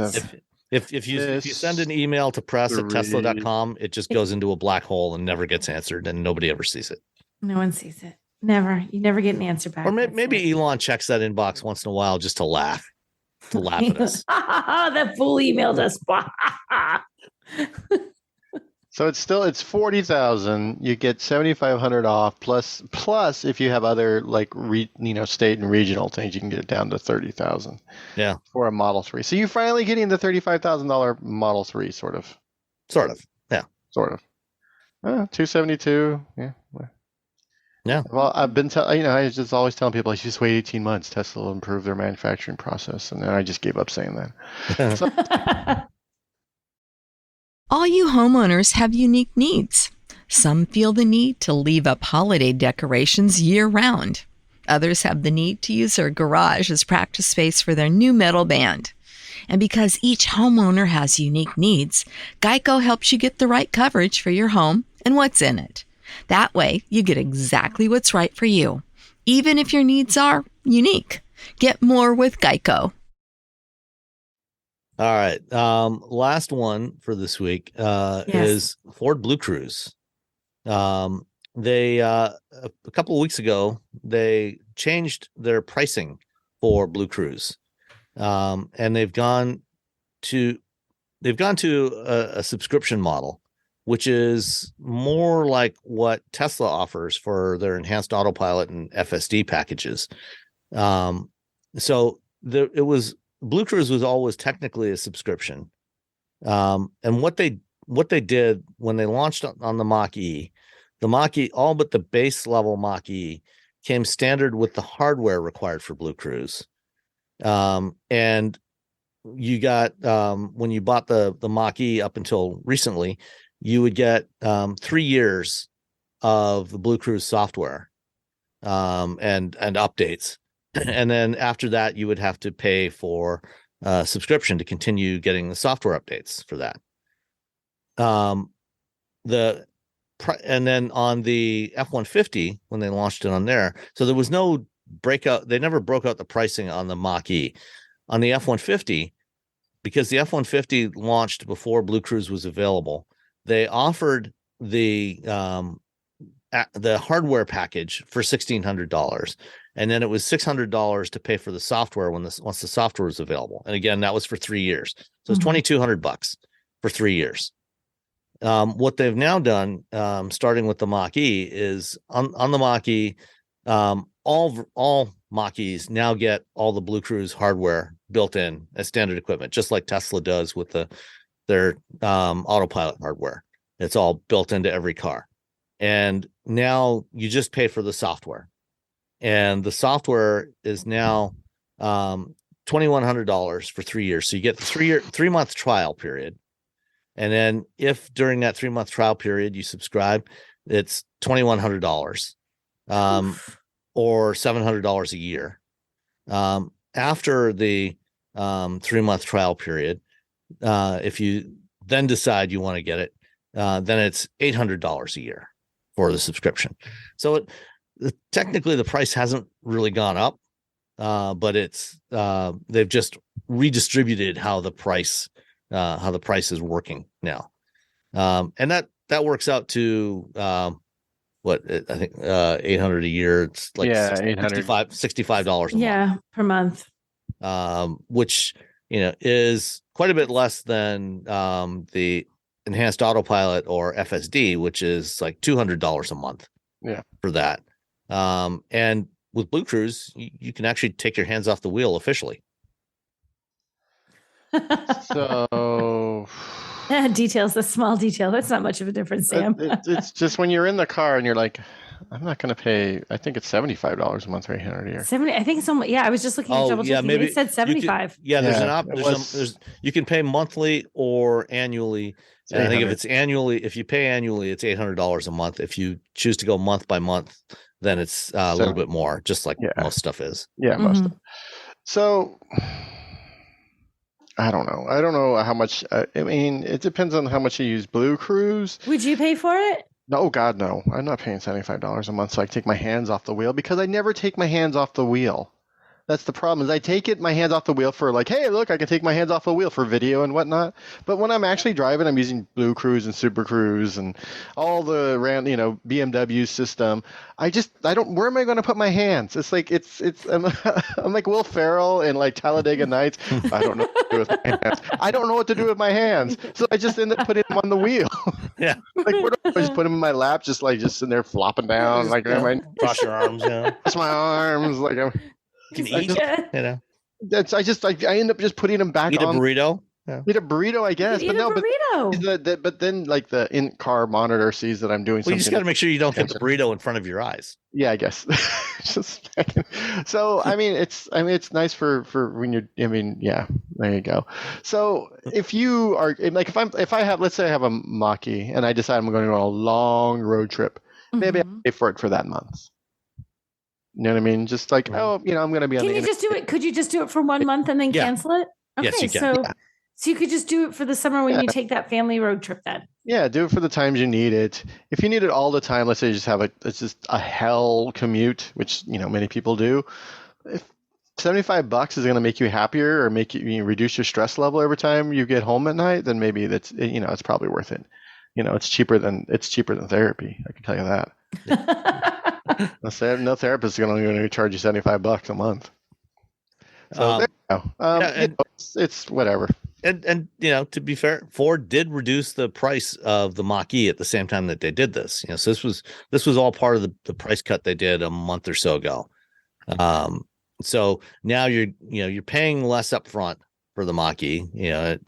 If you send an email to press@tesla.com, it just goes into a black hole and never gets answered, and nobody ever sees it. No one sees it. Never. You never get an answer back. Or maybe Elon checks that inbox once in a while just to laugh at us. That fool emailed us. So it's 40,000. You get 7,500 off plus if you have other state and regional things, you can get it down to 30,000. Yeah, for a Model 3. So you're finally getting the $35,000 Model 3, sort of. Yeah. Sort of. 272. Yeah. Yeah. Well, I've been I just always telling people, just wait 18 months. Tesla will improve their manufacturing process, and then I just gave up saying that. So, all you homeowners have unique needs. Some feel the need to leave up holiday decorations year-round. others have the need to use their garage as practice space for their new metal band. And because each homeowner has unique needs, Geico helps you get the right coverage for your home and what's in it. That way, you get exactly what's right for you, even if your needs are unique. Get more with Geico. All right. Last one for this week is Ford Blue Cruise. They a couple of weeks ago, they changed their pricing for Blue Cruise. And they've gone to a subscription model, which is more like what Tesla offers for their enhanced autopilot and FSD packages. Blue Cruise was always technically a subscription. And what they did when they launched on the Mach-E, all but the base level Mach-E came standard with the hardware required for Blue Cruise. And you got, when you bought the Mach-E up until recently, you would get 3 years of the Blue Cruise software and updates. And then after that, you would have to pay for a subscription to continue getting the software updates for that. And then on the F-150, when they launched it on there, so there was no breakout. They never broke out the pricing on the Mach-E. On the F-150, because the F-150 launched before Blue Cruise was available, they offered the hardware package for $1,600, and then it was $600 to pay for the software once the software was available. And again, that was for 3 years, so it's $2,200 for 3 years. What they've now done, starting with the Mach-E, is on the Mach-E, all Mach-Es now get all the Blue Cruise hardware built in as standard equipment, just like Tesla does with their autopilot hardware. It's all built into every car. And now you just pay for the software. And the software is now $2,100 for 3 years. So you get the 3-month trial period. And then if during that 3-month trial period you subscribe, it's $2,100 or $700 a year. After the 3-month trial period, if you then decide you want to get it, then it's $800 a year for the subscription. So technically the price hasn't really gone up, but it's they've just redistributed how the price is working now, and that works out to what I think $800 a year. It's like $65 a month. Per month, which is quite a bit less than the enhanced autopilot or FSD, which is like $200 a month. For that. And with Blue Cruise, you can actually take your hands off the wheel officially. So details, the small detail. That's not much of a difference, Sam. It's just when you're in the car and you're like, I'm not going to pay. I think it's $75 a month or $800 a year. 70. I think so. Yeah, I was just looking at double checking. Maybe it said 75. There's you can pay monthly or annually. And I think if you pay annually, it's $800 a month. If you choose to go month by month, then it's a little bit more, just like most stuff is. Yeah, most. So I don't know. I don't know how much. I mean, it depends on how much you use Blue Cruise. Would you pay for it? No, God, no. I'm not paying $75 a month so I can take my hands off the wheel, because I never take my hands off the wheel. That's the problem. Is I take my hands off the wheel for like, hey, look, I can take my hands off the wheel for video and whatnot. But when I'm actually driving, I'm using Blue Cruise and Super Cruise and all the BMW system. I don't. Where am I going to put my hands? It's like I'm like Will Ferrell in like Talladega Nights. I don't know what to do with my hands. I don't know what to do with my hands. So I just end up putting them on the wheel. Yeah. Like where do I just put them in my lap, just sitting there flopping down, like cross your arms, cross my arms, like I'm. You can eat, I end up just putting them back on. Eat a burrito? Yeah. Eat a burrito, I guess. But then like the in-car monitor sees that I'm doing something. You just got to make sure you don't get the burrito in front of your eyes. Yeah, I guess. So I mean, it's nice for when you're. I mean, yeah, there you go. So if you are like, let's say I have a Mach-E and I decide I'm going to go on a long road trip, maybe I pay for it for that month. You know what I mean? Just like, I'm going to be on Can the you just do it? Could you just do it for 1 month and then cancel it? Okay, yes, you can. So you could just do it for the summer when you take that family road trip then. Yeah, do it for the times you need it. If you need it all the time, let's say you just have it's just a hell commute, which, many people do. If $75 is going to make you happier or make you reduce your stress level every time you get home at night, then maybe that's, it's probably worth it. It's cheaper than therapy. I can tell you that. No therapist is going to charge you $75 a month. So there you go. It's whatever. And to be fair, Ford did reduce the price of the Mach-E at the same time that they did this. So this was all part of the price cut they did a month or so ago. So now you're paying less up front for the Mach-E,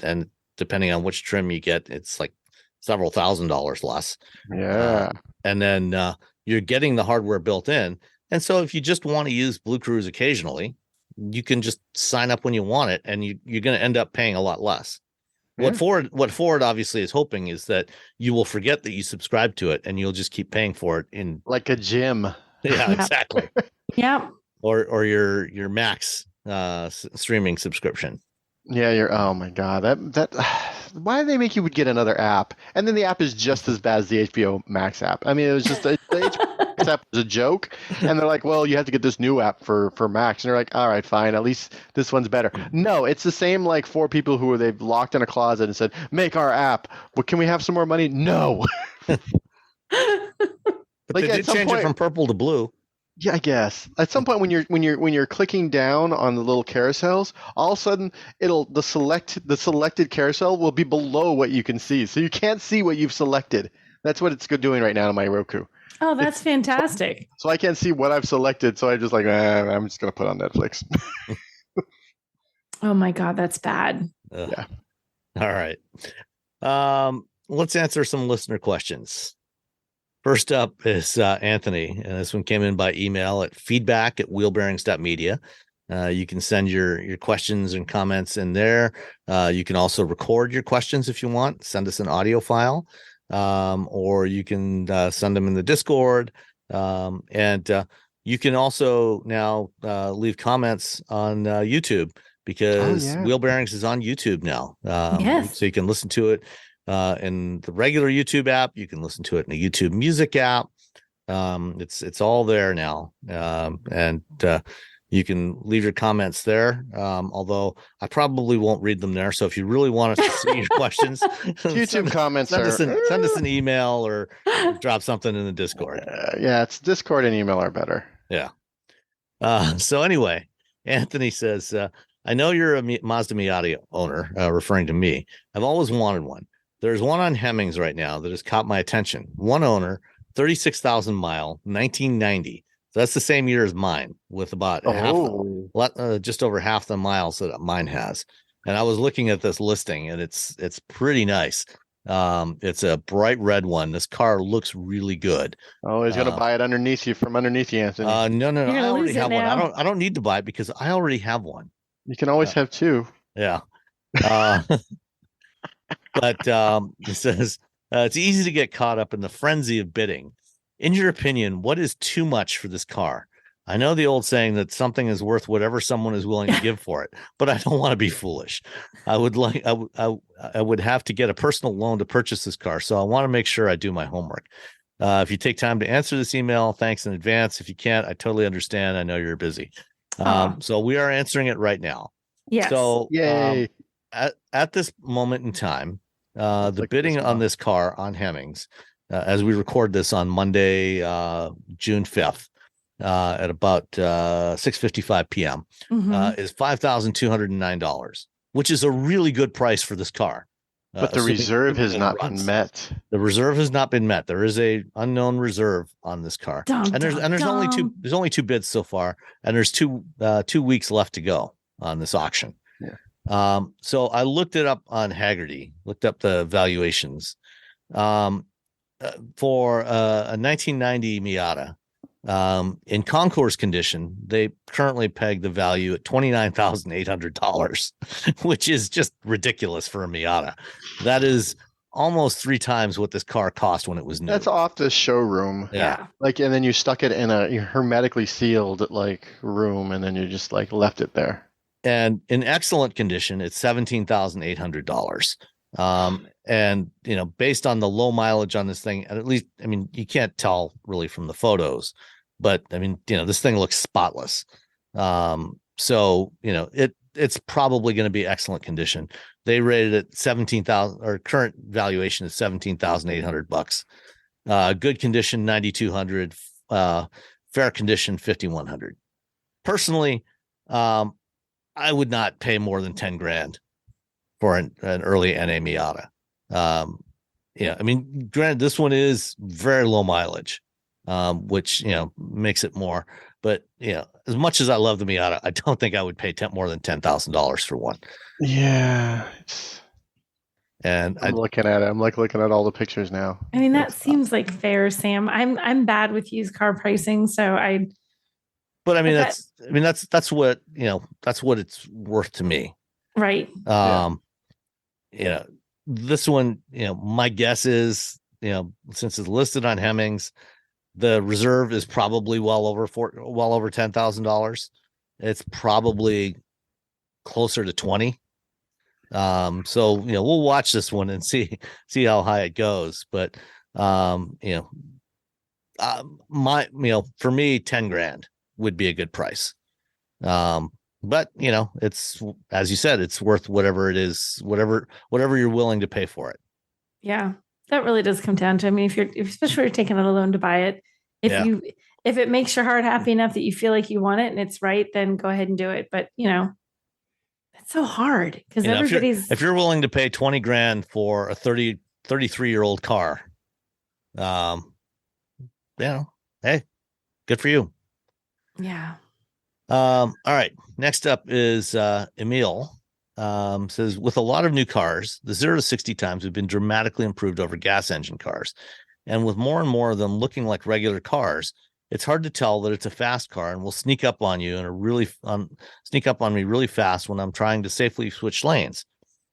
and depending on which trim you get, it's like several $1,000s less. Yeah. And then you're getting the hardware built in. And so if you just want to use Blue Cruise occasionally, you can just sign up when you want it, and you're going to end up paying a lot less. Yeah. What Ford obviously is hoping is that you will forget that you subscribe to it, and you'll just keep paying for it in like a gym. Yeah, exactly. Yeah. Or your Max streaming subscription. Yeah, oh my God, that why do they make you get another app? And then the app is just as bad as the HBO Max app. I mean, it was just the HBO Max app was a joke, and they're like, well, you have to get this new app for Max, and they're like, all right, fine, at least this one's better. No, it's the same like 4 people who they've locked in a closet and said, make our app, but can we have some more money? No. But they did change it from purple to blue. Yeah, I guess at some point when you're clicking down on the little carousels, all of a sudden the selected carousel will be below what you can see, so you can't see what you've selected. That's what it's doing right now on my Roku. Oh, that's fantastic. So I can't see what I've selected, so I just like I'm just gonna put on Netflix. Oh my God, that's bad. Yeah. All right. Let's answer some listener questions. First up is Anthony, and this one came in by email at feedback@wheelbearings.media. You can send your questions and comments in there. You can also record your questions if you want. Send us an audio file, or you can send them in the Discord. And you can also now leave comments on YouTube, because Wheel Bearings is on YouTube now. Yes. So you can listen to it in the regular YouTube app. You can listen to it in the YouTube Music app. It's all there now, and you can leave your comments there. Although I probably won't read them there. So if you really want us to see your questions, YouTube comments send us an email or drop something in the Discord. Yeah, it's Discord and email are better. Yeah. So anyway, Anthony says, I know you're a Mazda Miata owner, referring to me. I've always wanted one. There's one on Hemmings right now that has caught my attention. One owner, 36,000 mile, 1990. So that's the same year as mine, with about just over half the miles that mine has. And I was looking at this listing, and it's pretty nice. It's a bright red one. This car looks really good. Oh, he's gonna buy it underneath you, Anthony. No. I already have one. I don't need to buy it because I already have one. You can always have two. Yeah. But it says it's easy to get caught up in the frenzy of bidding. In your opinion, what is too much for this car? I know the old saying that something is worth whatever someone is willing to give for it, but I don't want to be foolish. I would have to get a personal loan to purchase this car, so I want to make sure I do my homework. If you take time to answer this email, thanks in advance. If you can't, I totally understand. I know you're busy. So we are answering it right now. Yes. So yay. At this moment in time, the bidding on this car on Hemmings, as we record this on Monday, June 5th, at about 6:55 p.m., is $5,209, which is a really good price for this car. But the reserve has not been met. The reserve has not been met. There is a unknown reserve on this car, and there's only two bids so far, and there's 2 weeks left to go on this auction. Yeah. So I looked it up on Haggerty, looked up the valuations, for a 1990 Miata. In concours condition, they currently peg the value at $29,800, which is just ridiculous for a Miata. That is almost 3 times what this car cost when it was new. That's off the showroom. Yeah. Like, and then you stuck it in a hermetically sealed like room, and then you just like left it there. And in excellent condition, it's $17,800. And based on the low mileage on this thing, at least, I mean, you can't tell really from the photos, but I mean, this thing looks spotless. So it's probably going to be excellent condition. They rated it 17,000, or current valuation is $17,800. Good condition, 9,200. Fair condition, 5,100. Personally, I would not pay more than 10 grand for an early NA Miata. I mean, granted, this one is very low mileage, which, makes it more, but as much as I love the Miata, I don't think I would pay more than $10,000 for one. Yeah. And I'm looking at it. I'm like looking at all the pictures now. I mean, that seems like fair, Sam. I'm bad with used car pricing, so But I mean, that's what it's worth to me. Right. This one, my guess is, since it's listed on Hemmings, the reserve is probably well over $10,000. It's probably closer to 20. So, we'll watch this one and see how high it goes. But, for me, 10 grand would be a good price. But it's, as you said, it's worth whatever it is, whatever you're willing to pay for it. Yeah, that really does come down to, I mean, especially if you're taking out a loan to buy it, if it makes your heart happy enough that you feel like you want it and it's right, then go ahead and do it. But it's so hard because if you're willing to pay 20 grand for a 33-year-old car, hey, good for you. Yeah. All right. Next up is Emil. Says, with a lot of new cars, the 0 to 60 times have been dramatically improved over gas engine cars. And with more and more of them looking like regular cars, it's hard to tell that it's a fast car and will sneak up on you sneak up on me really fast when I'm trying to safely switch lanes.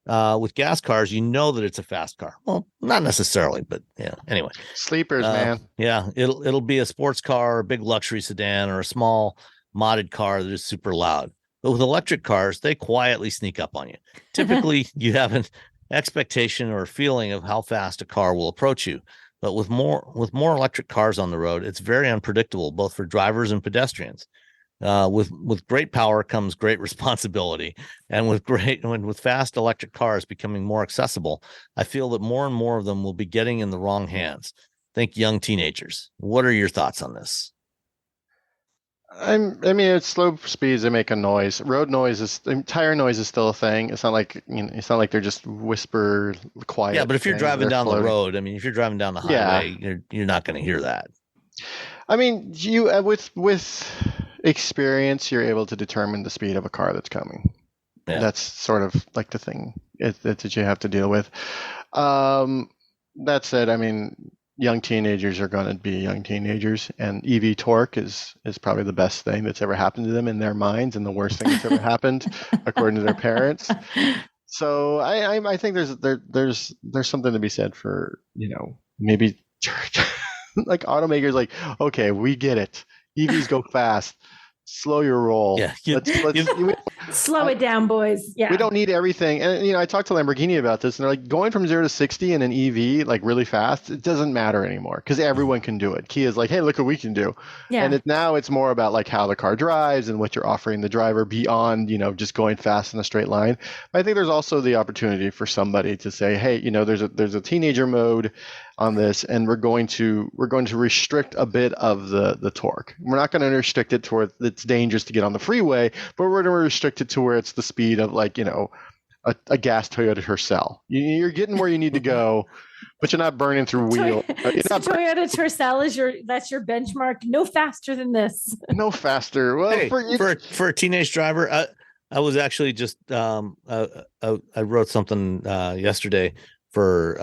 With gas cars, that it's a fast car. Well, not necessarily, but anyway. Sleepers, man. Yeah, it'll be a sports car, a big luxury sedan, or a small modded car that is super loud. But with electric cars, they quietly sneak up on you. Typically, you have an expectation or feeling of how fast a car will approach you. But with more electric cars on the road, it's very unpredictable, both for drivers and pedestrians. With great power comes great responsibility, and with fast electric cars becoming more accessible, I feel that more and more of them will be getting in the wrong hands. Think young teenagers. What are your thoughts on this? I mean, at slow speeds, they make a noise. Road noise tire noise is still a thing. It's not like they're just whisper quiet. Yeah, but if you're driving down the road, I mean, if you're driving down the highway, you're not going to hear that. I mean, you with experience, you're able to determine the speed of a car that's coming. Yeah. That's sort of like the thing that you have to deal with. That said, I mean, young teenagers are going to be young teenagers, and EV torque is probably the best thing that's ever happened to them in their minds, and the worst thing that's ever happened according to their parents. So I think there's something to be said for maybe like automakers, like, okay, we get it, EVs go fast, slow your roll. Yeah, slow it down, boys. Yeah, we don't need everything. And I talked to Lamborghini about this, and they're like, going from 0 to 60 in an EV like really fast, it doesn't matter anymore because everyone can do it. Kia's like, hey, look what we can do. Yeah. And now it's more about like how the car drives and what you're offering the driver beyond just going fast in a straight line. But I think there's also the opportunity for somebody to say, hey, there's a teenager mode on this, and we're going to restrict a bit of the torque. We're not going to restrict it to where it's dangerous to get on the freeway, but we're going to restrict it to where it's the speed of like a gas Toyota Tercel. You're getting where you need to go, but you're not burning through wheel. Toyota Tercel that's your benchmark. No faster than this. No faster. Well, hey, for a teenage driver, I was actually just I wrote something yesterday for.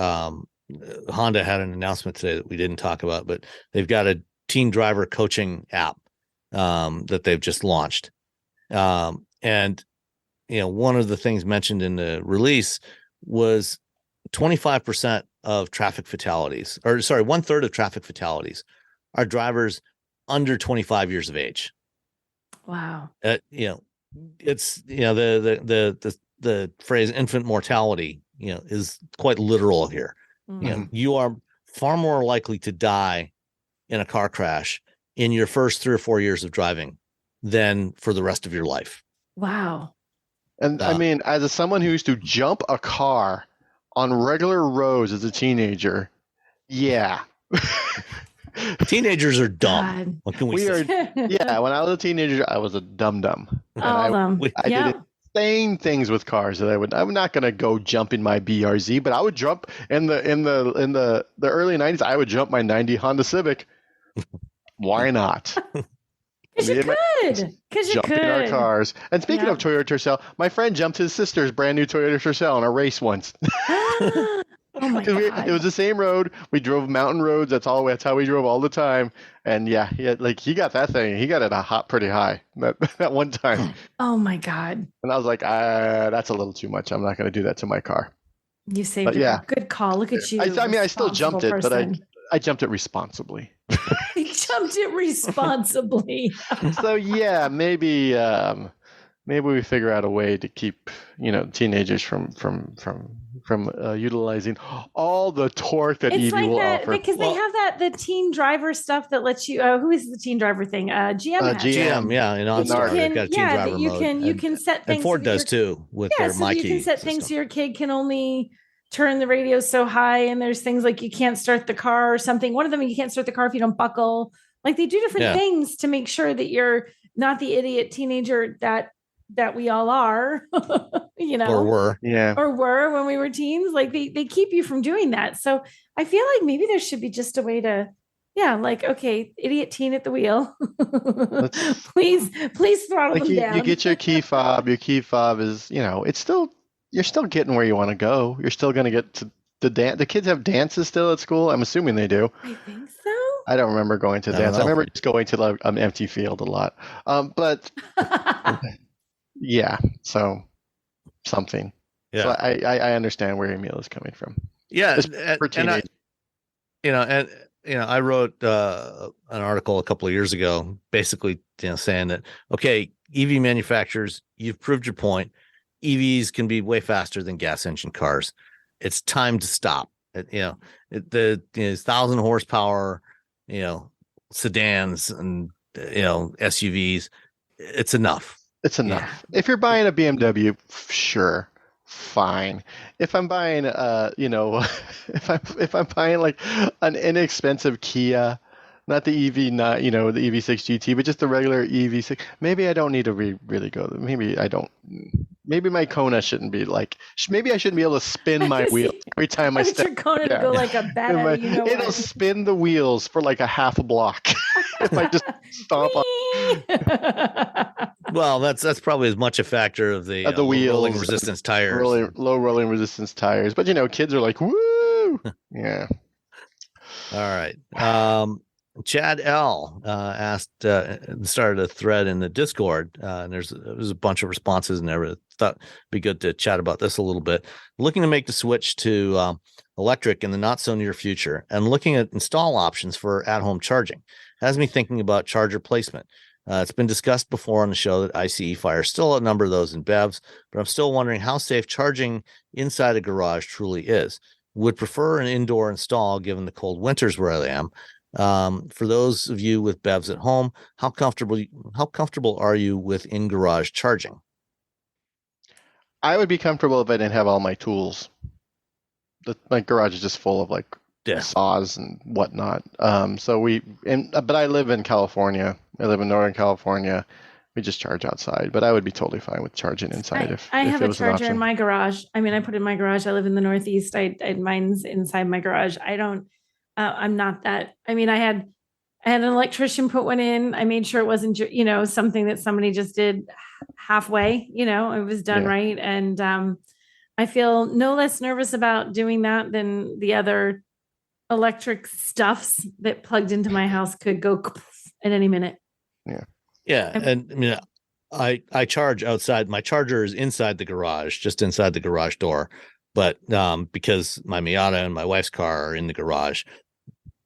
Honda had an announcement today that we didn't talk about, but they've got a teen driver coaching app that they've just launched. And one of the things mentioned in the release was 25% of traffic fatalities, or sorry, 1/3 of traffic fatalities are drivers under 25 years of age. Wow. It's, the phrase infant mortality, is quite literal here. Mm-hmm. You are far more likely to die in a car crash in your first 3 or 4 years of driving than for the rest of your life. Wow. And I mean, as someone who used to jump a car on regular roads as a teenager, yeah. Teenagers are dumb. God. What can we say? Yeah, when I was a teenager, I was a dum-dum. I did insane things with cars that I'm not going to go jump in my BRZ, but I would jump in the early 90s. I would jump my 90 Honda Civic. Why not? Because you could. Because you could. In our cars. And speaking of Toyota Tercel, my friend jumped his sister's brand new Toyota Tercel in a race once. Oh my God. It was the same road. We drove mountain roads. That's how we drove all the time. And yeah, he got that thing. He got it pretty high that one time. Oh my God. And I was like, that's a little too much. I'm not going to do that to my car. You saved it. Yeah. Good call. Look at you. I still jumped it, but I jumped it responsibly. He jumped it responsibly. So yeah, maybe we figure out a way to keep teenagers from utilizing all the torque that EV will offer. Because they have the teen driver stuff that lets you. Who is the teen driver thing? GM. GM, yeah, they've got a teen driver mode. You can set things. And Ford does too with their so you can set things so your kid can only turn the radio so high, and there's things like you can't start the car or something. One of them, you can't start the car if you don't buckle. Like they do different things to make sure that you're not the idiot teenager that we all are, or were when we were teens. Like they keep you from doing that. So I feel like maybe there should be just a way to, okay, idiot teen at the wheel. please throttle them down. You get your key fob. Your key fob is, you're still getting where you want to go. You're still going to get to the dance. The kids have dances still at school. I'm assuming they do. I think so. I don't remember going to dance. I remember just going to an empty field a lot. But yeah, so something. Yeah. So I understand where Emil is coming from. Yeah, for teenagers. I wrote an article a couple of years ago, basically saying that EV manufacturers, you've proved your point. EVs can be way faster than gas engine cars. It's time to stop. The 1,000 horsepower, sedans and SUVs. It's enough. It's enough. Yeah. If you're buying a BMW, sure, fine. If I'm buying, if I'm buying like an inexpensive Kia, not the EV, not the EV6 GT, but just the regular EV6, maybe I don't need to really go. Maybe I don't. Maybe my Kona shouldn't be like. Maybe I shouldn't be able to spin my wheels every time I step. Your Kona to go like a bat. It'll spin the wheels for like a half a block if I just stomp on. Well, that's probably as much a factor of the wheels, rolling resistance tires, low rolling resistance tires. But kids are like, woo, yeah. All right. Chad L started a thread in the Discord, and there's a bunch of responses in there. Thought it'd be good to chat about this a little bit. Looking to make the switch to electric in the not so near future, and looking at install options for at-home charging has me thinking about charger placement. It's been discussed before on the show that ICE fires still a number of those in BEVs, but I'm still wondering how safe charging inside a garage truly is. Would prefer an indoor install given the cold winters where I am. For those of you with BEVs at home, how comfortable are you with in-garage charging? I would be comfortable if I didn't have all my tools. My garage is just full of saws and whatnot. But I live in California. I live in Northern California. We just charge outside, but I would be totally fine with charging inside. I have a charger in my garage. I mean, I put it in my garage. I live in the Northeast. Mine's inside my garage. I'm not that. I mean, I had an electrician put one in. I made sure it wasn't, something that somebody just did halfway, it was done right. And I feel no less nervous about doing that than the other electric stuffs that plugged into my house could go at any minute. Yeah. Yeah. And I mean, I charge outside. My charger is inside the garage, just inside the garage door. But because my Miata and my wife's car are in the garage,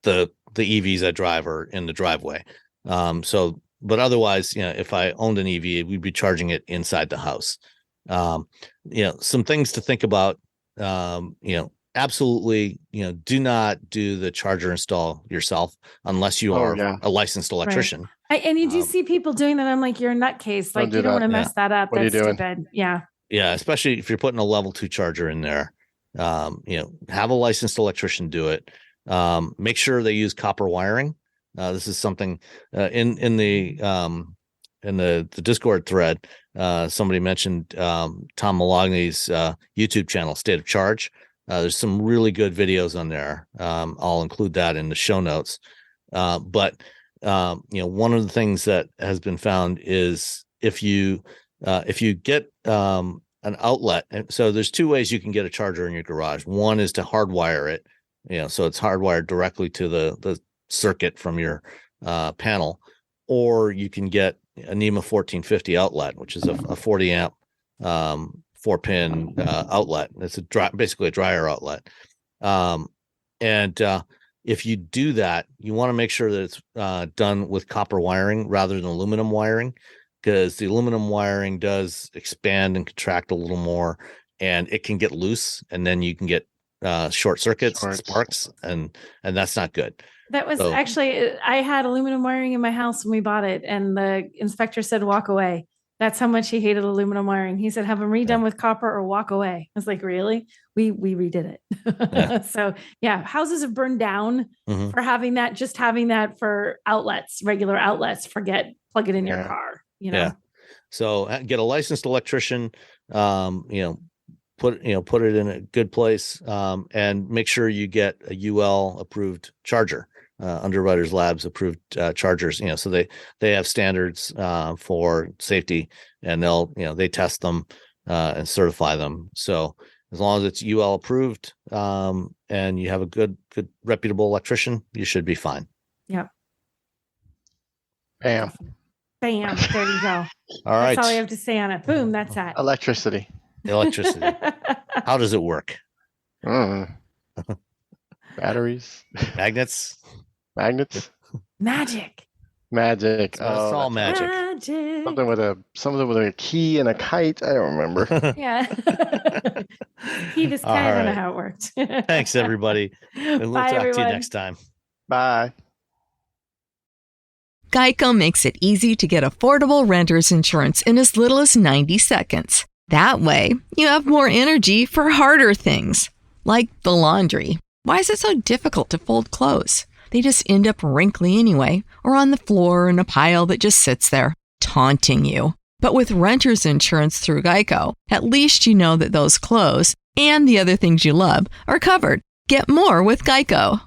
the EVs I drive are in the driveway. But otherwise, if I owned an EV, we'd be charging it inside the house. Some things to think about. Absolutely, do not do the charger install yourself unless you are a licensed electrician. Right. And you do see people doing that. I'm like, you're a nutcase. Like, you don't want to mess that up. That's stupid. Yeah. Yeah, especially if you're putting a level 2 charger in there. Have a licensed electrician do it. Make sure they use copper wiring. This is something in the Discord thread. Somebody mentioned Tom Malogny's YouTube channel, State of Charge. There's some really good videos on there. I'll include that in the show notes. But one of the things that has been found is if you get an outlet, and so there's 2 ways you can get a charger in your garage. One is to hardwire it, so it's hardwired directly to the circuit from your panel, or you can get a NEMA 1450 outlet, which is a 40 amp 4-pin outlet. It's basically a dryer outlet. If you do that, you want to make sure that it's done with copper wiring rather than aluminum wiring, because the aluminum wiring does expand and contract a little more, and it can get loose, and then you can get short circuits, sparks, and that's not good. That was actually, I had aluminum wiring in my house when we bought it, and the inspector said, walk away. That's how much he hated aluminum wiring. He said, have them redone with copper or walk away. I was like, really? We redid it. Yeah. So yeah, houses have burned down for having that, just having that for outlets, regular outlets. Plug it in your car, Yeah. So get a licensed electrician, put it in a good place, and make sure you get a UL approved charger. Underwriters Labs approved chargers, so they have standards for safety, and they test them and certify them. So as long as it's UL approved and you have a good reputable electrician, you should be fine. Yep. Bam. There you go. All right. That's all you have to say on it. Boom. That's that. Electricity. How does it work? Batteries. Magnets. Magic. It's all magic. Something with a key and a kite. I don't remember. Yeah. Key this kite. I don't know how it worked. Thanks, everybody. And we'll talk to you next time. Bye. Geico makes it easy to get affordable renter's insurance in as little as 90 seconds. That way, you have more energy for harder things, like the laundry. Why is it so difficult to fold clothes? They just end up wrinkly anyway, or on the floor in a pile that just sits there, taunting you. But with renter's insurance through Geico, at least you know that those clothes and the other things you love are covered. Get more with Geico.